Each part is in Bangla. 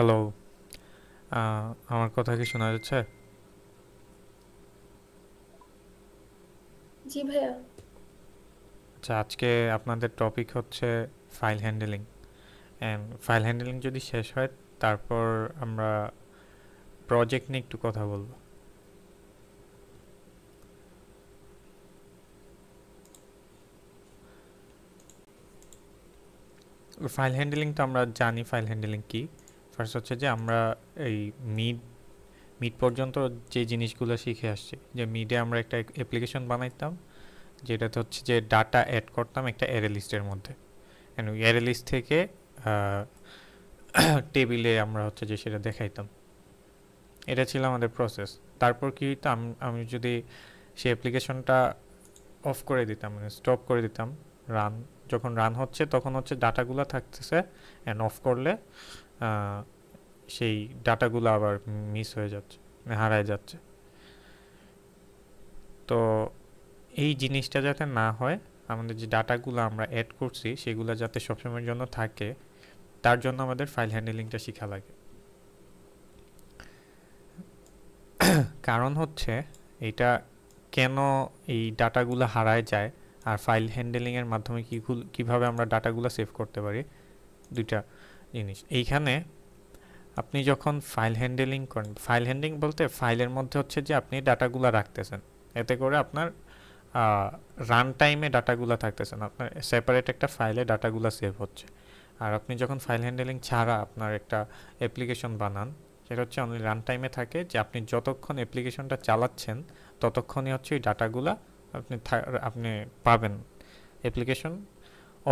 হ্যালো। আমার কথা কি শোনা যাচ্ছে? জি ভাইয়া। আচ্ছা, আজকে আপনাদের টপিক হচ্ছে file handling. And file handling যদি শেষ হয়, তারপর আমরা প্রজেক্ট নিয়ে একটু কথা বলবো। ফাইল হ্যান্ডলিং তো আমরা জানি ফাইল হ্যান্ডলিং কি। ফার্স্ট হচ্ছে যে আমরা এই মিড মিড পর্যন্ত যে জিনিসগুলো শিখে আসছি, যে মিডে আমরা একটা অ্যাপ্লিকেশন বানাইতাম, যেটাতে হচ্ছে যে ডাটা অ্যাড করতাম একটা অ্যারে লিস্টের মধ্যে। অ্যান্ড ওই অ্যারে লিস্ট থেকে টেবিলে আমরা হচ্ছে যে সেটা দেখাইতাম। এটা ছিল আমাদের প্রসেস। তারপর কি হইতো, আমি যদি সেই অ্যাপ্লিকেশনটা অফ করে দিতাম, মানে স্টপ করে দিতাম, রান যখন রান হচ্ছে তখন হচ্ছে ডাটাগুলো থাকতেছে, অ্যান্ড অফ করলে আহ, সেই ডাটাগুলো আবার মিস হয়ে যাচ্ছে, মানে হারায় যাচ্ছে। তো এই জিনিসটা যাতে না হয়, আমাদের যে ডাটাগুলো আমরা অ্যাড করছি সেগুলো যাতে সবসময়ের জন্য থাকে, তার জন্য আমাদের ফাইল হ্যান্ডলিংটা শেখা লাগে। কারণ হচ্ছে এটা কেন এই ডাটাগুলো হারায় যায়, আর ফাইল হ্যান্ডলিংয়ের মাধ্যমে কীভাবে আমরা ডাটাগুলো সেভ করতে পারি, দুইটা জিনিস এইখানে। আপনি যখন ফাইল হ্যান্ডলিং করেন, ফাইল হ্যান্ডলিং বলতে ফাইলের মধ্যে হচ্ছে যে আপনি ডাটাগুলো রাখতেছেন, এতে করে আপনার রান টাইমে ডাটাগুলো থাকতেছেন, আপনার সেপারেট একটা ফাইলে ডাটাগুলো সেভ হচ্ছে। আর আপনি যখন ফাইল হ্যান্ডলিং ছাড়া আপনার একটা অ্যাপ্লিকেশন বানান, সেটা হচ্ছে অনলি রান টাইমে থাকে, যে আপনি যতক্ষণ অ্যাপ্লিকেশনটা চালাচ্ছেন ততক্ষণই হচ্ছে ওই ডাটাগুলা আপনি পাবেন। অ্যাপ্লিকেশন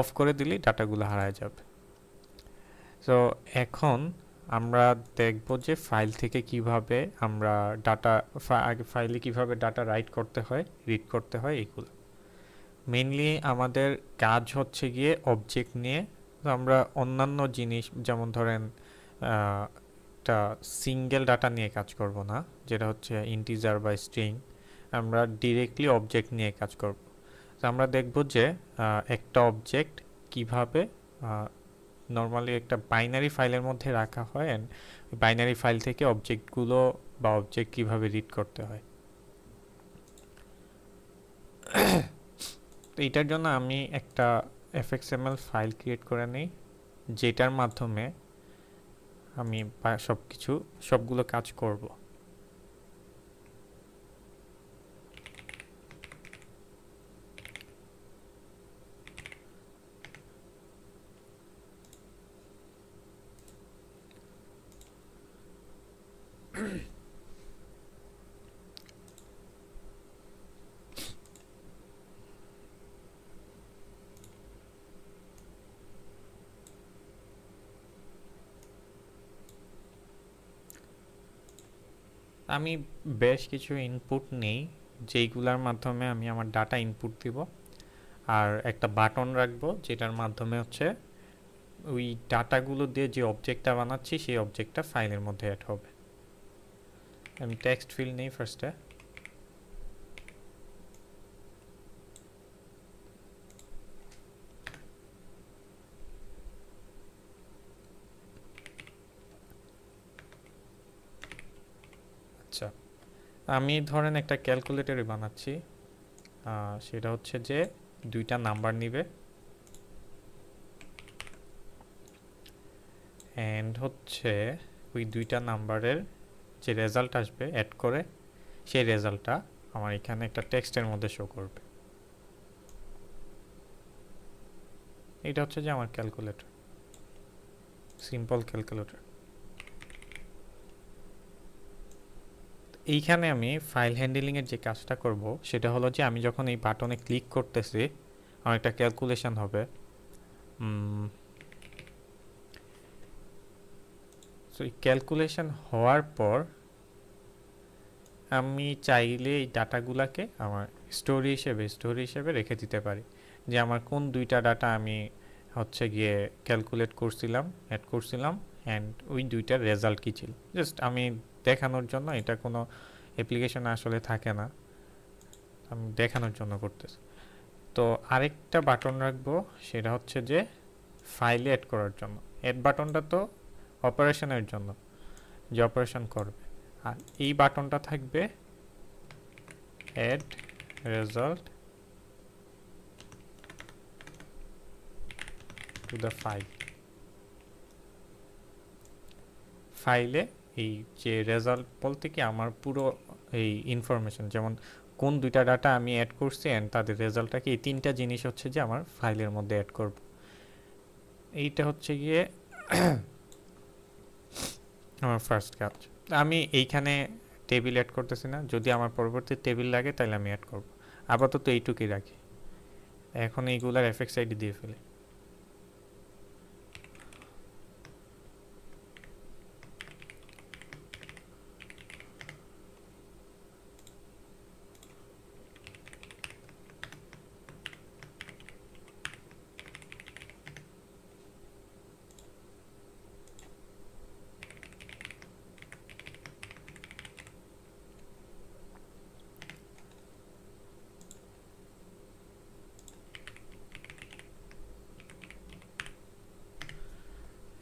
অফ করে দিলেই ডাটাগুলো হারায় যাবে। সো এখন আমরা দেখব যে ফাইল থেকে কিভাবে আমরা ডাটা, আগে ফাইলে কিভাবে ডাটা রাইট করতে হয়, রিড করতে হয়, এগুলো মেইনলি আমাদের কাজ হচ্ছে গিয়ে অবজেক্ট নিয়ে। তো আমরা অন্যান্য জিনিস যেমন ধরেন একটা সিঙ্গেল ডাটা নিয়ে কাজ করব না, যেটা হচ্ছে ইন্টিজার বা স্ট্রিং। আমরা ডিরেক্টলি অবজেক্ট নিয়ে কাজ করব। তো আমরা দেখব যে একটা অবজেক্ট কিভাবে নর্মালি একটা বাইনারি ফাইলের মধ্যে রাখা হয়, অ্যান্ড বাইনারি ফাইল থেকে অবজেক্টগুলো বা অবজেক্ট কিভাবে রিড করতে হয়। তো এটার জন্য আমি একটা fxml ফাইল ক্রিয়েট করে নিই, যেটার মাধ্যমে আমি সবগুলো কাজ করব। আমি বেশ কিছু ইনপুট নেই, যেইগুলোর মাধ্যমে আমি আমার ডাটা ইনপুট দিব, আর একটা বাটন রাখবো যেটার মাধ্যমে হচ্ছে ওই ডাটাগুলো দিয়ে যে অবজেক্টটা বানাচ্ছি সেই অবজেক্টটা ফাইলের মধ্যে অ্যাড হবে। আমি টেক্সট ফিল্ড নেই ফার্স্টে। আচ্ছা, আমি ধরেন একটা ক্যালকুলেটরই বানাচ্ছি। সেটা হচ্ছে যে দুইটা নাম্বার নিবে, অ্যান্ড হচ্ছে ওই দুইটা নাম্বারের যে রেজাল্ট আসবে অ্যাড করে সেই রেজাল্টটা আমার এখানে একটা টেক্সটের মধ্যে শো করবে। এটা হচ্ছে যে আমার ক্যালকুলেটর, সিম্পল ক্যালকুলেটর। এইখানে আমি ফাইল হ্যান্ডলিংয়ের যে কাজটা করব সেটা হলো যে আমি যখন এই বাটনে ক্লিক করতেছি আমার একটা ক্যালকুলেশন হবে। সো এই ক্যালকুলেশন হওয়ার পর আমি চাইলে এই ডাটাগুলোকে আমার স্টোরি হিসেবে রেখে দিতে পারি, যে আমার কোন দুইটা ডাটা আমি হচ্ছে গিয়ে ক্যালকুলেট করছিলাম, অ্যাড করছিলাম, অ্যান্ড ওই দুইটার রেজাল্ট কী ছিল। জাস্ট আমি দেখানোর জন্য, এটা কোনো অ্যাপ্লিকেশনে আসলে থাকে না, আমি দেখানোর জন্য করতেছি। তো আরেকটা বাটন রাখবো, সেটা হচ্ছে যে ফাইলে অ্যাড করার জন্য। অ্যাড বাটনটা তো অপারেশনের জন্য, যে অপারেশন করবে। আর এই বাটনটা থাকবে অ্যাড রেজাল্ট টু দ্য ফাইলে এই যে রেজাল্ট বলতে কি আমার পুরো এই ইনফরমেশন, যেমন কোন দুইটা ডাটা আমি অ্যাড করছি অ্যান্ড তাদের রেজাল্টটাকে, এই তিনটা জিনিস হচ্ছে যে আমার ফাইলের মধ্যে অ্যাড করব। এইটা হচ্ছে গিয়ে আমার ফার্স্ট কাজ। আমি এইখানে টেবিল অ্যাড করতেছি না, যদি আমার পরবর্তী টেবিল লাগে তাহলে আমি অ্যাড করব। আপাতত এইটুকুই রাখি। এখন এইগুলার এফএক্স আইডি দিয়ে ফেলি।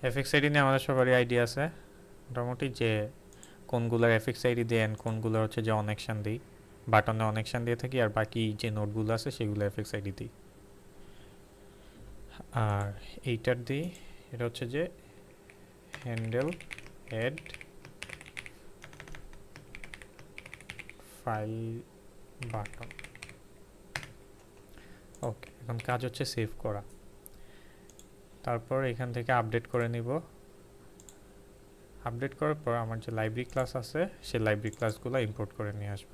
এফএক্স আইডি নিয়ে আমাদের সবারই আইডিয়া আছে মোটামুটি, যে কোনগুলোর এফএক্স আইডি দেন, কোনগুলো হচ্ছে যে অনেকশন দিই, বাটনে অনেকশন দিয়ে থাকি, আর বাকি যে নোটগুলো আছে সেগুলো এফএক্স আইডি দিই। আর এইটার দিই, এটা হচ্ছে যে হ্যান্ডেল অ্যাড ফাইল বাটন। ওকে, এখন কাজ হচ্ছে সেভ করা। তারপর এখান থেকে আপডেট করে নিব। আপডেট করার পর আমার যে লাইব্রেরি ক্লাস আছে সেই লাইব্রেরি ক্লাসগুলো ইম্পোর্ট করে নিয়ে আসব।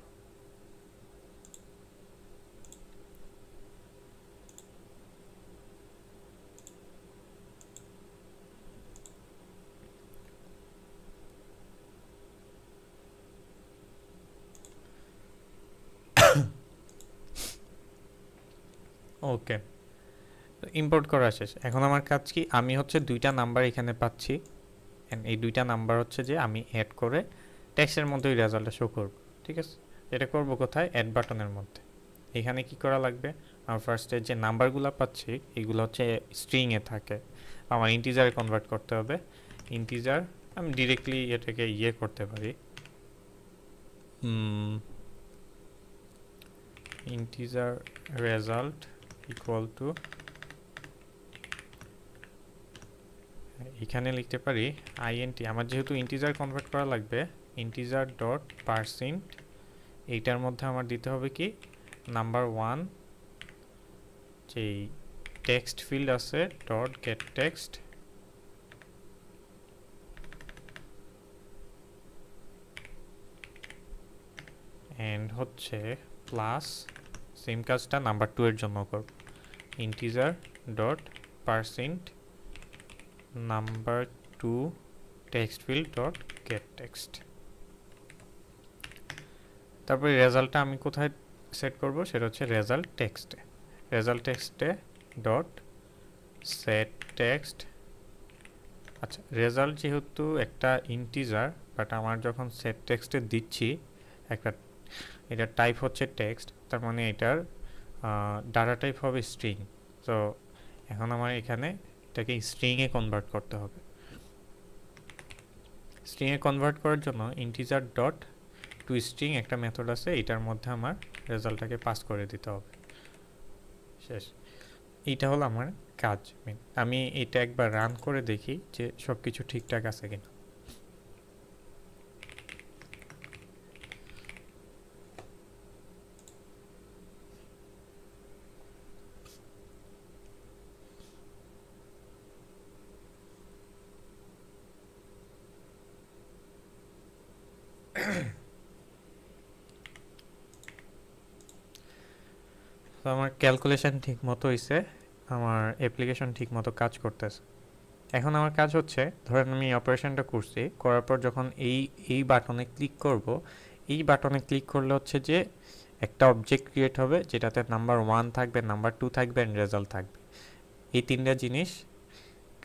ওকে, ইম্পোর্ট করা শেষ। এখন আমার কাজ কি, আমি হচ্ছে দুইটা নাম্বার এখানে পাচ্ছি, এই দুইটা নাম্বার হচ্ছে যে আমি অ্যাড করে টেক্সটের মধ্যে ওই রেজাল্টটা শো করব। ঠিক আছে, এটা করব কোথায়? অ্যাড বাটনের মধ্যে। এখানে কি করা লাগবে? আমার ফার্স্টে যে নাম্বারগুলো পাচ্ছি এগুলো হচ্ছে স্ট্রিংয়ে থাকে, আমার ইন্টিজারে কনভার্ট করতে হবে। ইন্টিজার আমি ডিরেক্টলি এটাকে করতে পারি, ইন্টিজার রেজাল্ট ইকুয়াল টু, এখানে লিখতে পারি আইএনটি। আমার যেহেতু ইন্টিজার কনভার্ট করা লাগবে, ইন্টিজার ডট পার্সেন্ট, এইটার মধ্যে আমার দিতে হবে কি নাম্বার 1, যেই টেক্সট ফিল্ড আছে ডট গেট টেক্সট, এন্ড হচ্ছে প্লাস, সেম কাজটা নাম্বার 2 এর জন্য করব, integer dot percent number 2 text field dot gate text. তারপরে রেজাল্টটা আমি কোথায় সেট করব? সেটা হচ্ছে রেজাল্ট টেক্সটে। রেজাল্ট টেক্সটে ডট সেট টেক্সট। আচ্ছা, রেজাল্ট যেহেতু একটা ইন্টিজার, বাট আমার যখন সেট টেক্সটে দিচ্ছি একটা, এটার টাইপ হচ্ছে টেক্সট, তার মানে এটার ডাটা টাইপ হবে স্ট্রিং। তো এখন আমার এখানে এটাকে স্ট্রিংয়ে কনভার্ট করতে হবে। স্ট্রিংয়ে কনভার্ট করার জন্য ইন্টিজার ডট টু স্ট্রিং একটা মেথড আছে, এটার মধ্যে আমার রেজাল্টটাকে পাস করে দিতে হবে। শেষ, এইটা হলো আমার কাজ। আমি এটা একবার রান করে দেখি যে সব কিছু ঠিকঠাক আছে কিনা। তো আমার ক্যালকুলেশন ঠিক মতো হয়েছে, আমার অ্যাপ্লিকেশন ঠিক মতো কাজ করতেছে। এখন আমার কাজ হচ্ছে, ধরেন আমি অপারেশনটা করছি, করার পর যখন এই বাটনে ক্লিক করব, এই বাটনে ক্লিক করলে হচ্ছে যে একটা অবজেক্ট ক্রিয়েট হবে যেটাতে নাম্বার 1 থাকবে, নাম্বার 2 থাকবে অ্যান্ড রেজাল্ট থাকবে। এই তিনটা জিনিস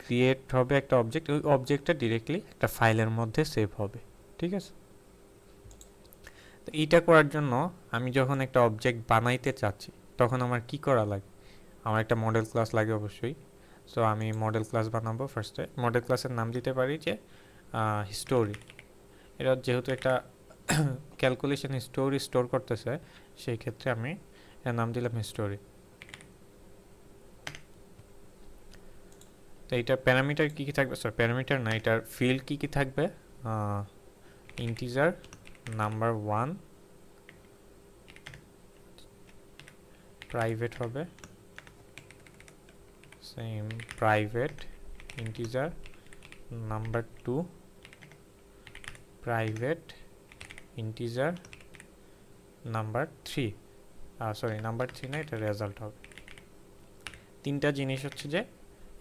ক্রিয়েট হবে একটা অবজেক্ট, ওই অবজেক্টটা ডিরেক্টলি একটা ফাইলের মধ্যে সেভ হবে। ঠিক আছে, তো এইটা করার জন্য আমি যখন একটা অবজেক্ট বানাইতে চাচ্ছি তখন আমার কি করা লাগে? আমার একটা মডেল ক্লাস লাগে অবশ্যই। সো আমি মডেল ক্লাস বানাবো। ফার্স্টে মডেল ক্লাসের নাম দিতে পারি যে হিস্টোরি। এটা যেহেতু একটা ক্যালকুলেশন হিস্টোরি স্টোর করতেছে, সেই ক্ষেত্রে আমি এর নাম দিলাম হিস্টোরি। তো এইটার প্যারামিটার কী কী থাকবে, সরি প্যারামিটার না, এটার ফিল্ড কী কী থাকবে, ইন্টিজার নাম্বার 1 প্রাইভেট হবে, same private integer number 2 private integer number 3, sorry number 3 না, এটা রেজাল্ট হবে। তিনটা জিনিস হচ্ছে যে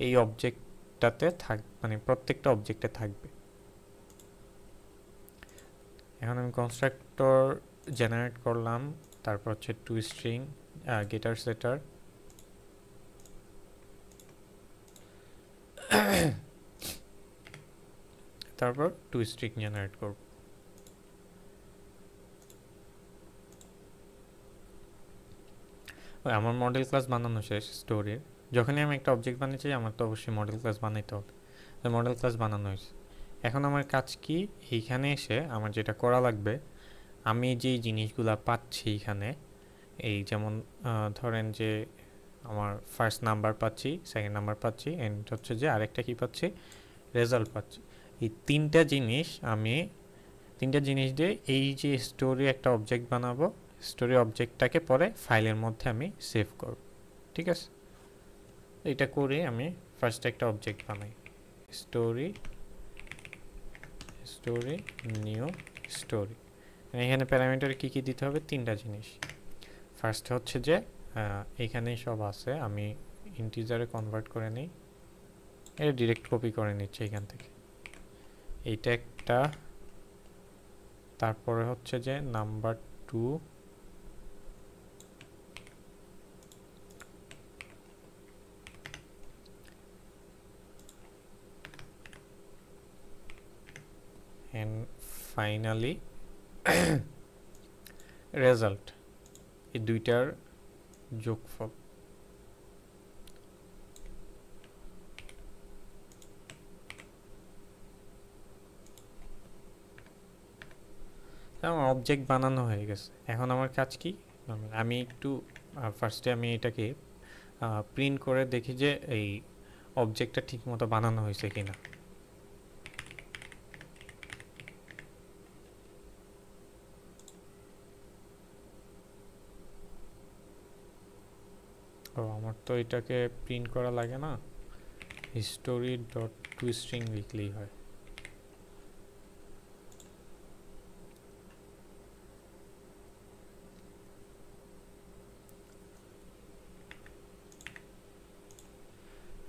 এই অবজেক্টটাতে মানে প্রত্যেকটা অবজেক্টে থাকবে। এখন আমি কনস্ট্রাক্টর জেনারেট করলাম, তারপর হচ্ছে টু স্ট্রিং গেটার সেটার, তারপর টু স্ট্রিং জেনারেট করব। আমার মডেল ক্লাস বানানো শেষ স্টোরির। যখনই আমি একটা অবজেক্ট বানিয়েছি আমার তো অবশ্যই মডেল ক্লাস বানাইতে হবে। তো মডেল ক্লাস বানানো হয়েছে। এখন আমার কাজ কি, এইখানে এসে আমার যেটা করা লাগবে, আমি যেই জিনিসগুলো পাচ্ছি এখানে, এই যেমন ধরেন যে আমার ফার্স্ট নাম্বার পাচ্ছি, সেকেন্ড নাম্বার পাচ্ছি, এন্ড হচ্ছে যে আরেকটা কি পাচ্ছি, রেজাল্ট পাচ্ছি। এই তিনটা জিনিস দিয়ে এই যে স্টোরি একটা অবজেক্ট বানাবো, স্টোরি অবজেক্টটাকে পরে ফাইলের মধ্যে আমি সেভ করব। ঠিক আছে, এটা করে আমি ফার্স্ট একটা অবজেক্ট বানাই, স্টোরি নিউ স্টোরি। এখানে প্যারামিটার কি কি দিতে হবে, তিনটা জিনিস। ফার্স্ট হচ্ছে যে এখানে সব আছে, আমি ইন্টিজারে কনভার্ট করে নিই, এটা ডিরেক্ট কপি করে নিচ্ছি এখান থেকে। এইটা একটা, তারপরে হচ্ছে যে নাম্বার 2, and finally রেজাল্ট, এই দুইটার যোগফল। আমার অবজেক্ট বানানো হয়ে গেছে। এখন আমার কাজ কি, আমি একটু ফার্স্টে আমি এটাকে প্রিন্ট করে দেখি যে এই অবজেক্টটা ঠিক মতো বানানো হয়েছে কিনা। ও আমার তো এটাকে প্রিন্ট করা লাগে না, হিস্টোরি ডট টু স্ট্রিং লিখলেই হয়।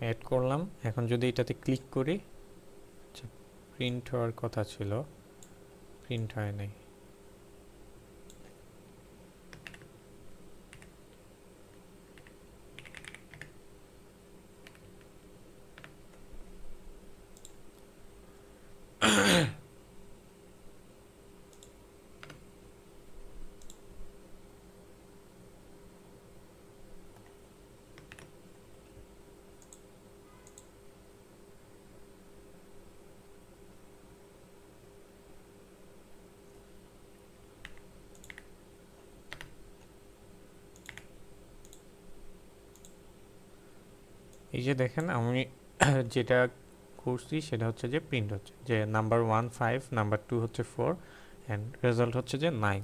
অ্যাড করলাম। এখন যদি এটাতে ক্লিক করি, প্রিন্ট হওয়ার কথা ছিল, প্রিন্ট হয় নাই। এই যে দেখেন আমি যেটা করছি সেটা হচ্ছে যে প্রিন্ট হচ্ছে যে নাম্বার 1 5, নাম্বার 2 হচ্ছে 4, অ্যান্ড রেজাল্ট হচ্ছে যে 9।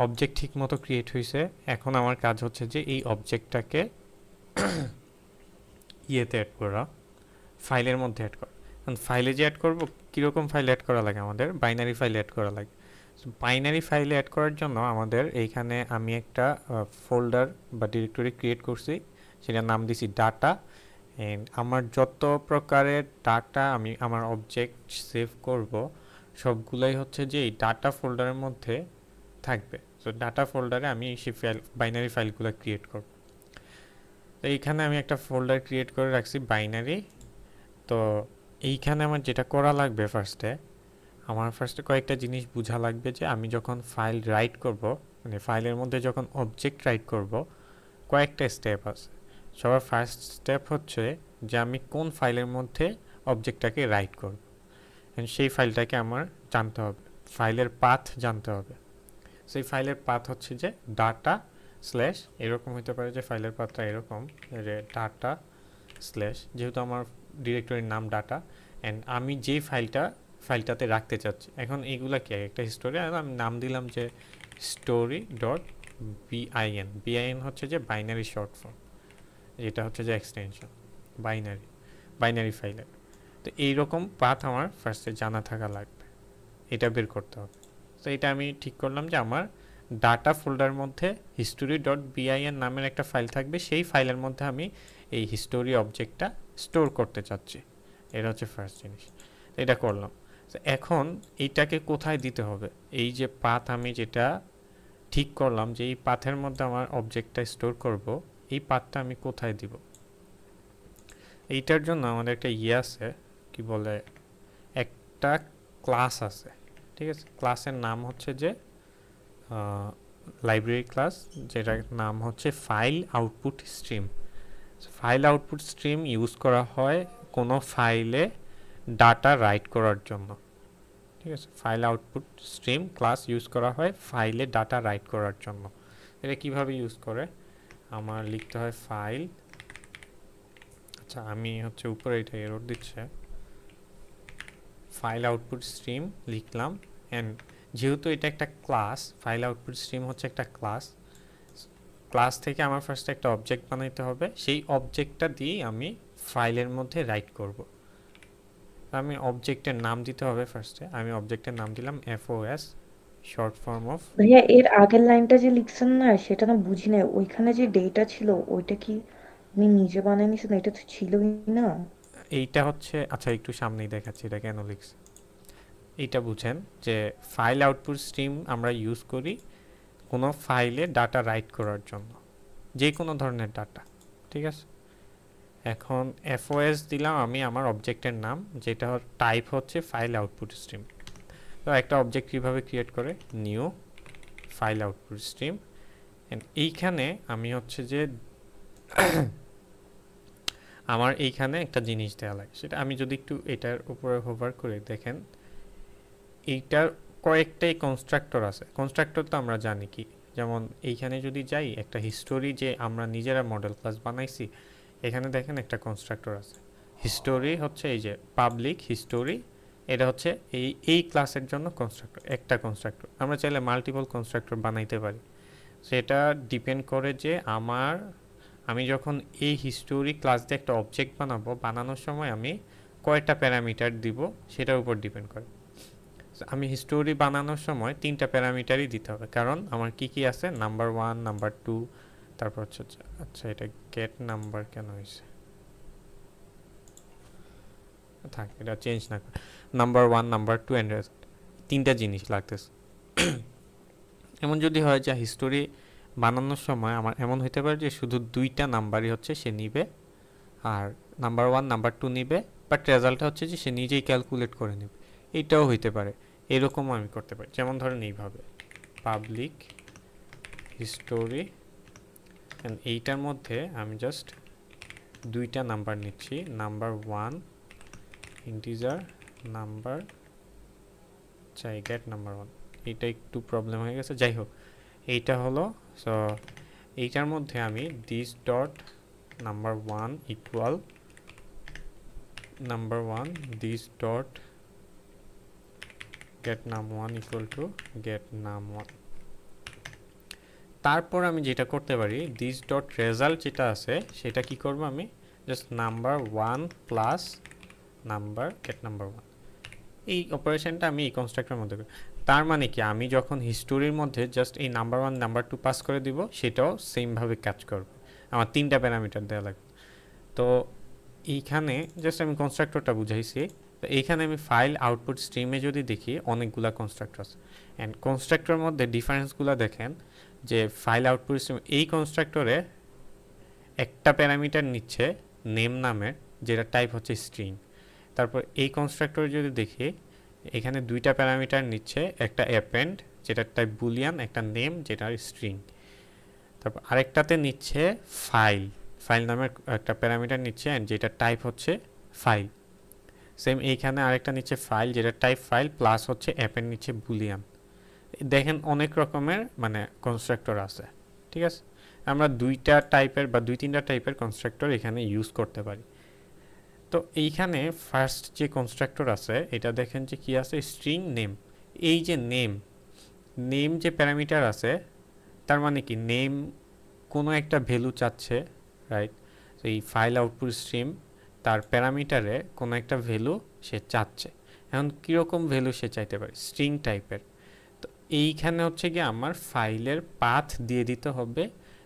অবজেক্ট ঠিক মতো ক্রিয়েট হয়েছে। এখন আমার কাজ হচ্ছে যে এই অবজেক্টটাকে ইয়েতে অ্যাড করা, ফাইলের মধ্যে অ্যাড করা। কারণ ফাইলে যে অ্যাড করবো, কীরকম ফাইল অ্যাড করা লাগে, আমাদের বাইনারি ফাইল অ্যাড করা লাগে। বাইনারি ফাইলে অ্যাড করার জন্য আমাদের এইখানে আমি একটা ফোল্ডার বা ডিরেক্টরি ক্রিয়েট করছি, সেটার নাম দিছি ডাটা। অ্যান্ড আমার যত প্রকারের ডাটা আমি আমার অবজেক্ট সেভ করব, সবগুলাই হচ্ছে যে এই ডাটা ফোল্ডারের মধ্যে থাকবে। তো ডাটা ফোল্ডারে আমি সেই বাইনারি ফাইলগুলো ক্রিয়েট করব। তো এইখানে আমি একটা ফোল্ডার ক্রিয়েট করে রাখছি বাইনারি। তো এইখানে আমার যেটা করা লাগবে, ফার্স্টে কয়েকটা জিনিস বোঝা লাগবে যে আমি যখন ফাইল রাইট করব, মানে ফাইলের মধ্যে যখন অবজেক্ট রাইট করব, কয়েকটা স্টেপ আছে। সবার ফার্স্ট স্টেপ হচ্ছে যে আমি কোন ফাইলের মধ্যে অবজেক্টটাকে রাইট করব, সেই ফাইলটাকে আমার জানতে হবে, ফাইলের পাথ জানতে হবে। সেই ফাইলের পাথ হচ্ছে যে ডাটা স্ল্যাশ, এরকম হতে পারে যে ফাইলের পাথটা এরকম যে ডাটা স্ল্যাশ, যেহেতু আমার ডিরেক্টরির নাম ডাটা, অ্যান্ড আমি যেই ফাইলটাতে রাখতে চাচ্ছি, এখন এইগুলা কি একটা হিস্টোরি, আর আমি নাম দিলাম যে স্টোরি ডট বিআইএন হচ্ছে যে বাইনারি শর্ট ফর্ম, এটা হচ্ছে যে এক্সটেনশন বাইনারি ফাইলের। তো এইরকম পাথ আমার ফার্স্টে জানা থাকা লাগবে, এটা বের করতে হবে। তো এটা আমি ঠিক করলাম যে আমার ডাটা ফোল্ডার মধ্যে হিস্টোরি ডট বিআইএন নামের একটা ফাইল থাকবে, সেই ফাইলের মধ্যে আমি এই হিস্টোরি অবজেক্টটা স্টোর করতে চাচ্ছি, এটা হচ্ছে ফার্স্ট জিনিস। এটা করলাম। তো এখন এইটাকে কোথায় দিতে হবে, এই যে পাথ আমি যেটা ঠিক করলাম যে এই পাথের মধ্যে আমার অবজেক্টটা স্টোর করব, এই পাথটা আমি কোথায় দিব, এইটার জন্য আমাদের একটা আছে, কি বলে, একটা ক্লাস আছে, ঠিক আছে। ক্লাসের নাম হচ্ছে যে লাইব্রেরি ক্লাস, যেটার নাম হচ্ছে file output stream. File output stream use করা হয় কোনো ফাইলে ডাটা রাইট করার জন্য, ঠিক আছে। File output stream class use করা হয় ফাইলে ডাটা রাইট করার জন্য। এটা কিভাবে ইউজ করে, আমার লিখতে হয় ফাইল, আচ্ছা আমি হচ্ছে উপরে এটা এরর দিচ্ছে, ফাইল আউটপুট স্ট্রিম লিখলাম, অ্যান্ড যেহেতু এটা একটা ক্লাস, ফাইল আউটপুট স্ট্রিম হচ্ছে একটা ক্লাস থেকে আমার ফার্স্টে একটা অবজেক্ট বানাইতে হবে, সেই অবজেক্টটা দিয়ে আমি ফাইলের মধ্যে রাইট করব। আমি অবজেক্টের নাম দিতে হবে ফার্স্টে, আমি অবজেক্টের নাম দিলাম FOS, শর্ট ফর্ম অফ। ভাইয়া এর আগের লাইনটা যে লিখছেন না সেটা না বুঝি নাই, ওইখানে যে ডেটা ছিল ওইটা কি আপনি নিজে বানিয়ে নিছেন? এটা তো ছিলই না। এইটা হচ্ছে, আচ্ছা একটু সামনেই দেখাচ্ছি এটা কেন লিখছি। এইটা বুঝেন যে ফাইল আউটপুট স্ট্রিম আমরা ইউজ করি কোনো ফাইলে ডাটা রাইট করার জন্য, যে কোনো ধরনের ডাটা, ঠিক আছে। এখন FOS দিলাম আমি আমার অবজেক্টের নাম, যেটা টাইপ হচ্ছে ফাইল আউটপুট স্ট্রিম। তো একটা অবজেক্ট কীভাবে ক্রিয়েট করে, নিউ ফাইল আউটপুট স্ট্রিম, এইখানে আমি হচ্ছে যে আমার এইখানে একটা জিনিস দেওয়া লাগে, সেটা আমি যদি একটু এটার উপরে হোভার করে দেখেন, এইটার কয়েকটাই কনস্ট্রাক্টর আছে। কনস্ট্রাক্টর তো আমরা জানি কি, যেমন এইখানে যদি যাই একটা হিস্টোরি যে আমরা নিজেরা মডেল ক্লাস বানাইছি, এখানে দেখেন একটা কনস্ট্রাক্টর আছে। হিস্টোরি হচ্ছে এই যে পাবলিক হিস্টোরি, এটা হচ্ছে এই ক্লাসের জন্য কনস্ট্রাক্টর, একটা কনস্ট্রাক্টর। আমরা চাইলে মাল্টিপল কনস্ট্রাক্টর বানাইতে পারি, সেটা ডিপেন্ড করে যে আমি যখন এই হিস্টোরি ক্লাস দিয়ে একটা অবজেক্ট বানানোর সময় আমি কয়টা প্যারামিটার দিব সেটার উপর ডিপেন্ড করে। আমি হিস্টোরি বানানোর সময় 3টা প্যারামিটারই দিতে হবে, কারণ আমার কি আছে, নাম্বার 1, নাম্বার 2, তারপর হচ্ছে, আচ্ছা এটা গেট নাম্বার কেন হয়েছে, থাক এটা চেঞ্জ না করে, নাম্বার 1, নাম্বার 2 অ্যান্ড রেজাল্ট, 3টা জিনিস লাগতেছে। এমন যদি হয় যে হিস্টোরি বানানোর সময় আমার এমন হইতে পারে যে শুধু 2টা নাম্বারই হচ্ছে সে নিবে, আর নাম্বার 1, নাম্বার 2 নিবে, বাট রেজাল্টটা হচ্ছে যে সে নিজেই ক্যালকুলেট করে নেবে, এইটাও হইতে পারে। এরকমও আমি করতে পারি, যেমন ধরেন এইভাবে পাবলিক হিস্টোরি, এইটার মধ্যে আমি জাস্ট 2টা নাম্বার নিচ্ছি, নাম্বার 1 ইন্টিজার, নাম্বার, চাই গেট নাম্বার 1, এইটা একটু প্রবলেম হয়ে গেছে, যাই হোক এইটা হলো। সো এইটার মধ্যে আমি this dot number 1 equal number 1, this dot get num1 equal to get num1। তারপর আমি যেটা করতে পারি, this dot result যেটা আছে সেটা কি করব, আমি just number 1 plus number get number 1, এই অপারেশনটা আমি এই কনস্ট্রাক্টরের মধ্যে করি। তার মানে কি, আমি যখন হিস্টোরির মধ্যে জাস্ট এই নাম্বার 1, নাম্বার 2 পাস করে দিব, সেটাও সেমভাবে কাজ করবে, আমার 3টা প্যারামিটার দেওয়া লাগবে। তো এইখানে জাস্ট আমি কনস্ট্রাক্টরটা বুঝাইছি। তো এইখানে আমি ফাইল আউটপুট স্ট্রিমে যদি দেখি অনেকগুলা কনস্ট্রাক্টর আছে, অ্যান্ড কনস্ট্রাক্টরের মধ্যে ডিফারেন্সগুলো দেখেন যে ফাইল আউটপুট স্ট্রিম এই কনস্ট্রাক্টরে একটা প্যারামিটার নিচ্ছে নেম নামের, যেটা টাইপ হচ্ছে স্ট্রিং। তারপর এই কনস্ট্রাক্টরে যদি দেখি এখানে 2টা প্যারামিটার নিচ্ছে, একটা অ্যাপেন্ড যেটা টাইপ বুলিয়ান, একটা নেম যেটা স্ট্রিং। তারপর আরেকটাতে নিচ্ছে ফাইল নামের একটা প্যারামিটার নিচ্ছে অ্যান্ড যেটা টাইপ হচ্ছে ফাইল। সেম এইখানে আরেকটা নিচ্ছে ফাইল, যেটা টাইপ ফাইল প্লাস হচ্ছে অ্যাপের নিচ্ছে বুলিয়ান। দেখেন অনেক রকমের মানে কনস্ট্রাক্টর আছে, ঠিক আছে। আমরা দুইটা টাইপের বা দুই তিনটা টাইপের কনস্ট্রাক্টর এখানে ইউজ করতে পারি। তো এইখানে ফার্স্ট যে কনস্ট্রাক্টর আছে এটা দেখেন যে কি আছে, স্ট্রিং নেম। এই যে নেম যে প্যারামিটার আছে, তার মানে কি নেম কোনো একটা ভ্যালু চাচ্ছে, রাইট। তো এই ফাইল আউটপুট স্ট্রিম তার প্যারামিটারে কোনো একটা ভ্যালু সে চাচ্ছে। এখন কীরকম ভ্যালু সে চাইতে পারে, স্ট্রিং টাইপের। তো এইখানে হচ্ছে কি আমার ফাইলের পাথ দিয়ে দিতে হবে।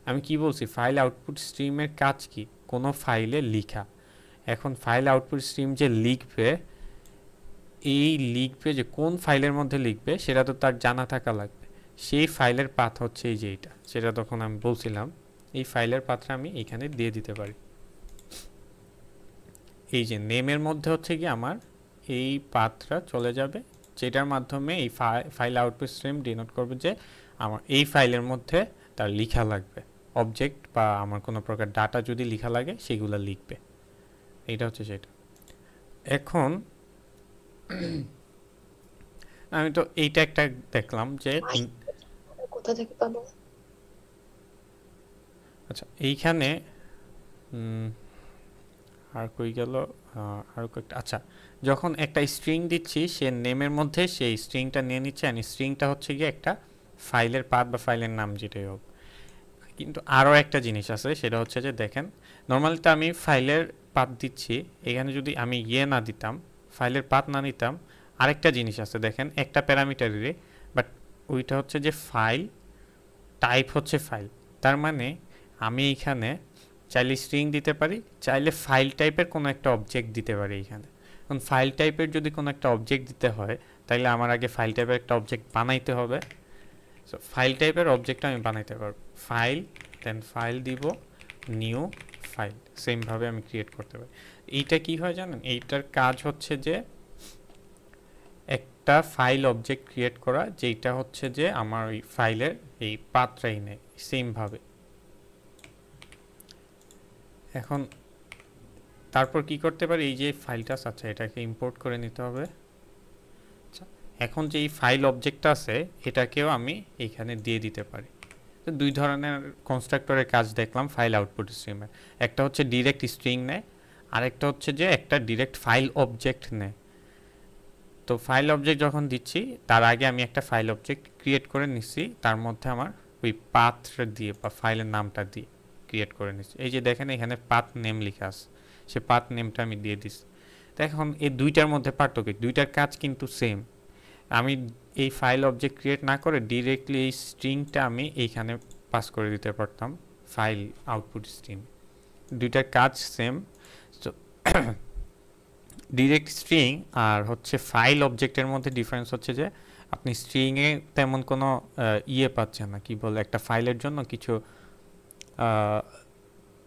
আমি কি বলছি, ফাইল আউটপুট স্ট্রিমের কাজ কি, কোনো ফাইলে লিখা। এখন ফাইল আউটপুট স্ট্রিম যে লিখবে, এই লিখবে যে কোন ফাইলের মধ্যে লিখবে সেটা তো তার জানা থাকা লাগবে। সেই ফাইলের পাথ হচ্ছে এই যে এইটা, সেটা তখন আমি বলছিলাম। এই ফাইলের পাথটা আমি এখানে দিয়ে দিতে পারি। এই যে নেমের মধ্যে হচ্ছে কি আমার এই পাথটা চলে যাবে, যেটার মাধ্যমে এই ফাইল আউটপুট স্ট্রিম ডিনোট করবে যে আমার এই ফাইলের মধ্যে তার লিখা লাগবে অবজেক্ট, বা আমার কোনো প্রকার ডাটা যদি লিখা লাগে সেগুলো লিখবে। এইটা হচ্ছে সেটা। এখন আমি তো এইটা একটা দেখলাম যে কোথা থেকে পাবো। আচ্ছা এইখানে আর কই গেল, আর কয়েকটা। আচ্ছা, যখন একটা স্ট্রিং দিচ্ছি সে নেমের মধ্যে সেই স্ট্রিংটা নিয়ে নিচ্ছে, আর স্ট্রিংটা হচ্ছে গিয়ে একটা ফাইলের পাথ বা ফাইলের নাম যেটাই হোক। কিন্তু আরও একটা জিনিস আছে, সেটা হচ্ছে যে দেখেন নর্মালি তো আমি ফাইলের পাথ দিচ্ছি, এখানে যদি আমি না দিতাম, ফাইলের পাথ না নিতাম, আরেকটা জিনিস আছে দেখেন একটা প্যারামিটারেরই, বাট ওইটা হচ্ছে যে ফাইল টাইপ হচ্ছে ফাইল। তার মানে আমি এইখানে চাইলে স্ট্রিং দিতে পারি, চাইলে ফাইল টাইপের কোনো একটা অবজেক্ট দিতে পারি এইখানে। এখন ফাইল টাইপের যদি কোনো একটা অবজেক্ট দিতে হয়, তাহলে আমার আগে ফাইল টাইপের একটা অবজেক্ট বানাইতে হবে। সো ফাইল টাইপের অবজেক্টটা আমি বানাইতে পারবো, ফাইল দেন ফাইল দিব, নিউ ফাইল, সেমভাবে আমি ক্রিয়েট করতে পারি। এইটা কি হয় জানেন, এইটার কাজ হচ্ছে যে একটা ফাইল অবজেক্ট ক্রিয়েট করা, যেটা হচ্ছে যে আমার ওই ফাইলের এই পাথটাই নেয় সেমভাবে। এখন তারপর কি করতে পারি, এই যে ফাইলটা আছে এটাকে ইম্পোর্ট করে নিতে হবে। এখন যে এই ফাইল অবজেক্টটা আছে এটাকেও আমি এইখানে দিয়ে দিতে পারি। তো দুই ধরনের কনস্ট্রাক্টরের কাজ দেখলাম ফাইল আউটপুট স্ট্রিমের। একটা হচ্ছে ডিরেক্ট স্ট্রিং নেয়, আরেকটা হচ্ছে যে একটা ডিরেক্ট ফাইল অবজেক্ট নেয়। তো ফাইল অবজেক্ট যখন দিচ্ছি তার আগে আমি একটা ফাইল অবজেক্ট ক্রিয়েট করে নিচ্ছি, তার মধ্যে আমার ওই পাথটা দিয়ে বা ফাইলের নামটা দিয়ে ক্রিয়েট করে নিচ্ছি। এই যে দেখেন এখানে পাথ নেম লেখা আছে, সে পাথ নেমটা আমি দিয়ে দিচ্ছি। তো এখন এই দুইটার মধ্যে পার্থক্য, দুইটার কাজ কিন্তু সেম। আমি এই ফাইল অবজেক্ট ক্রিয়েট না করে ডিরেক্টলি এই স্ট্রিংটা আমি এইখানে পাস করে দিতে পারতাম ফাইল আউটপুট স্ট্রিম। দুইটার কাজ সেম। তো ডিরেক্ট স্ট্রিং আর হচ্ছে ফাইল অবজেক্টের মধ্যে ডিফারেন্স হচ্ছে যে আপনি স্ট্রিংয়ে তেমন কোনো পাচ্ছেন না, কি বলে, একটা ফাইলের জন্য কিছু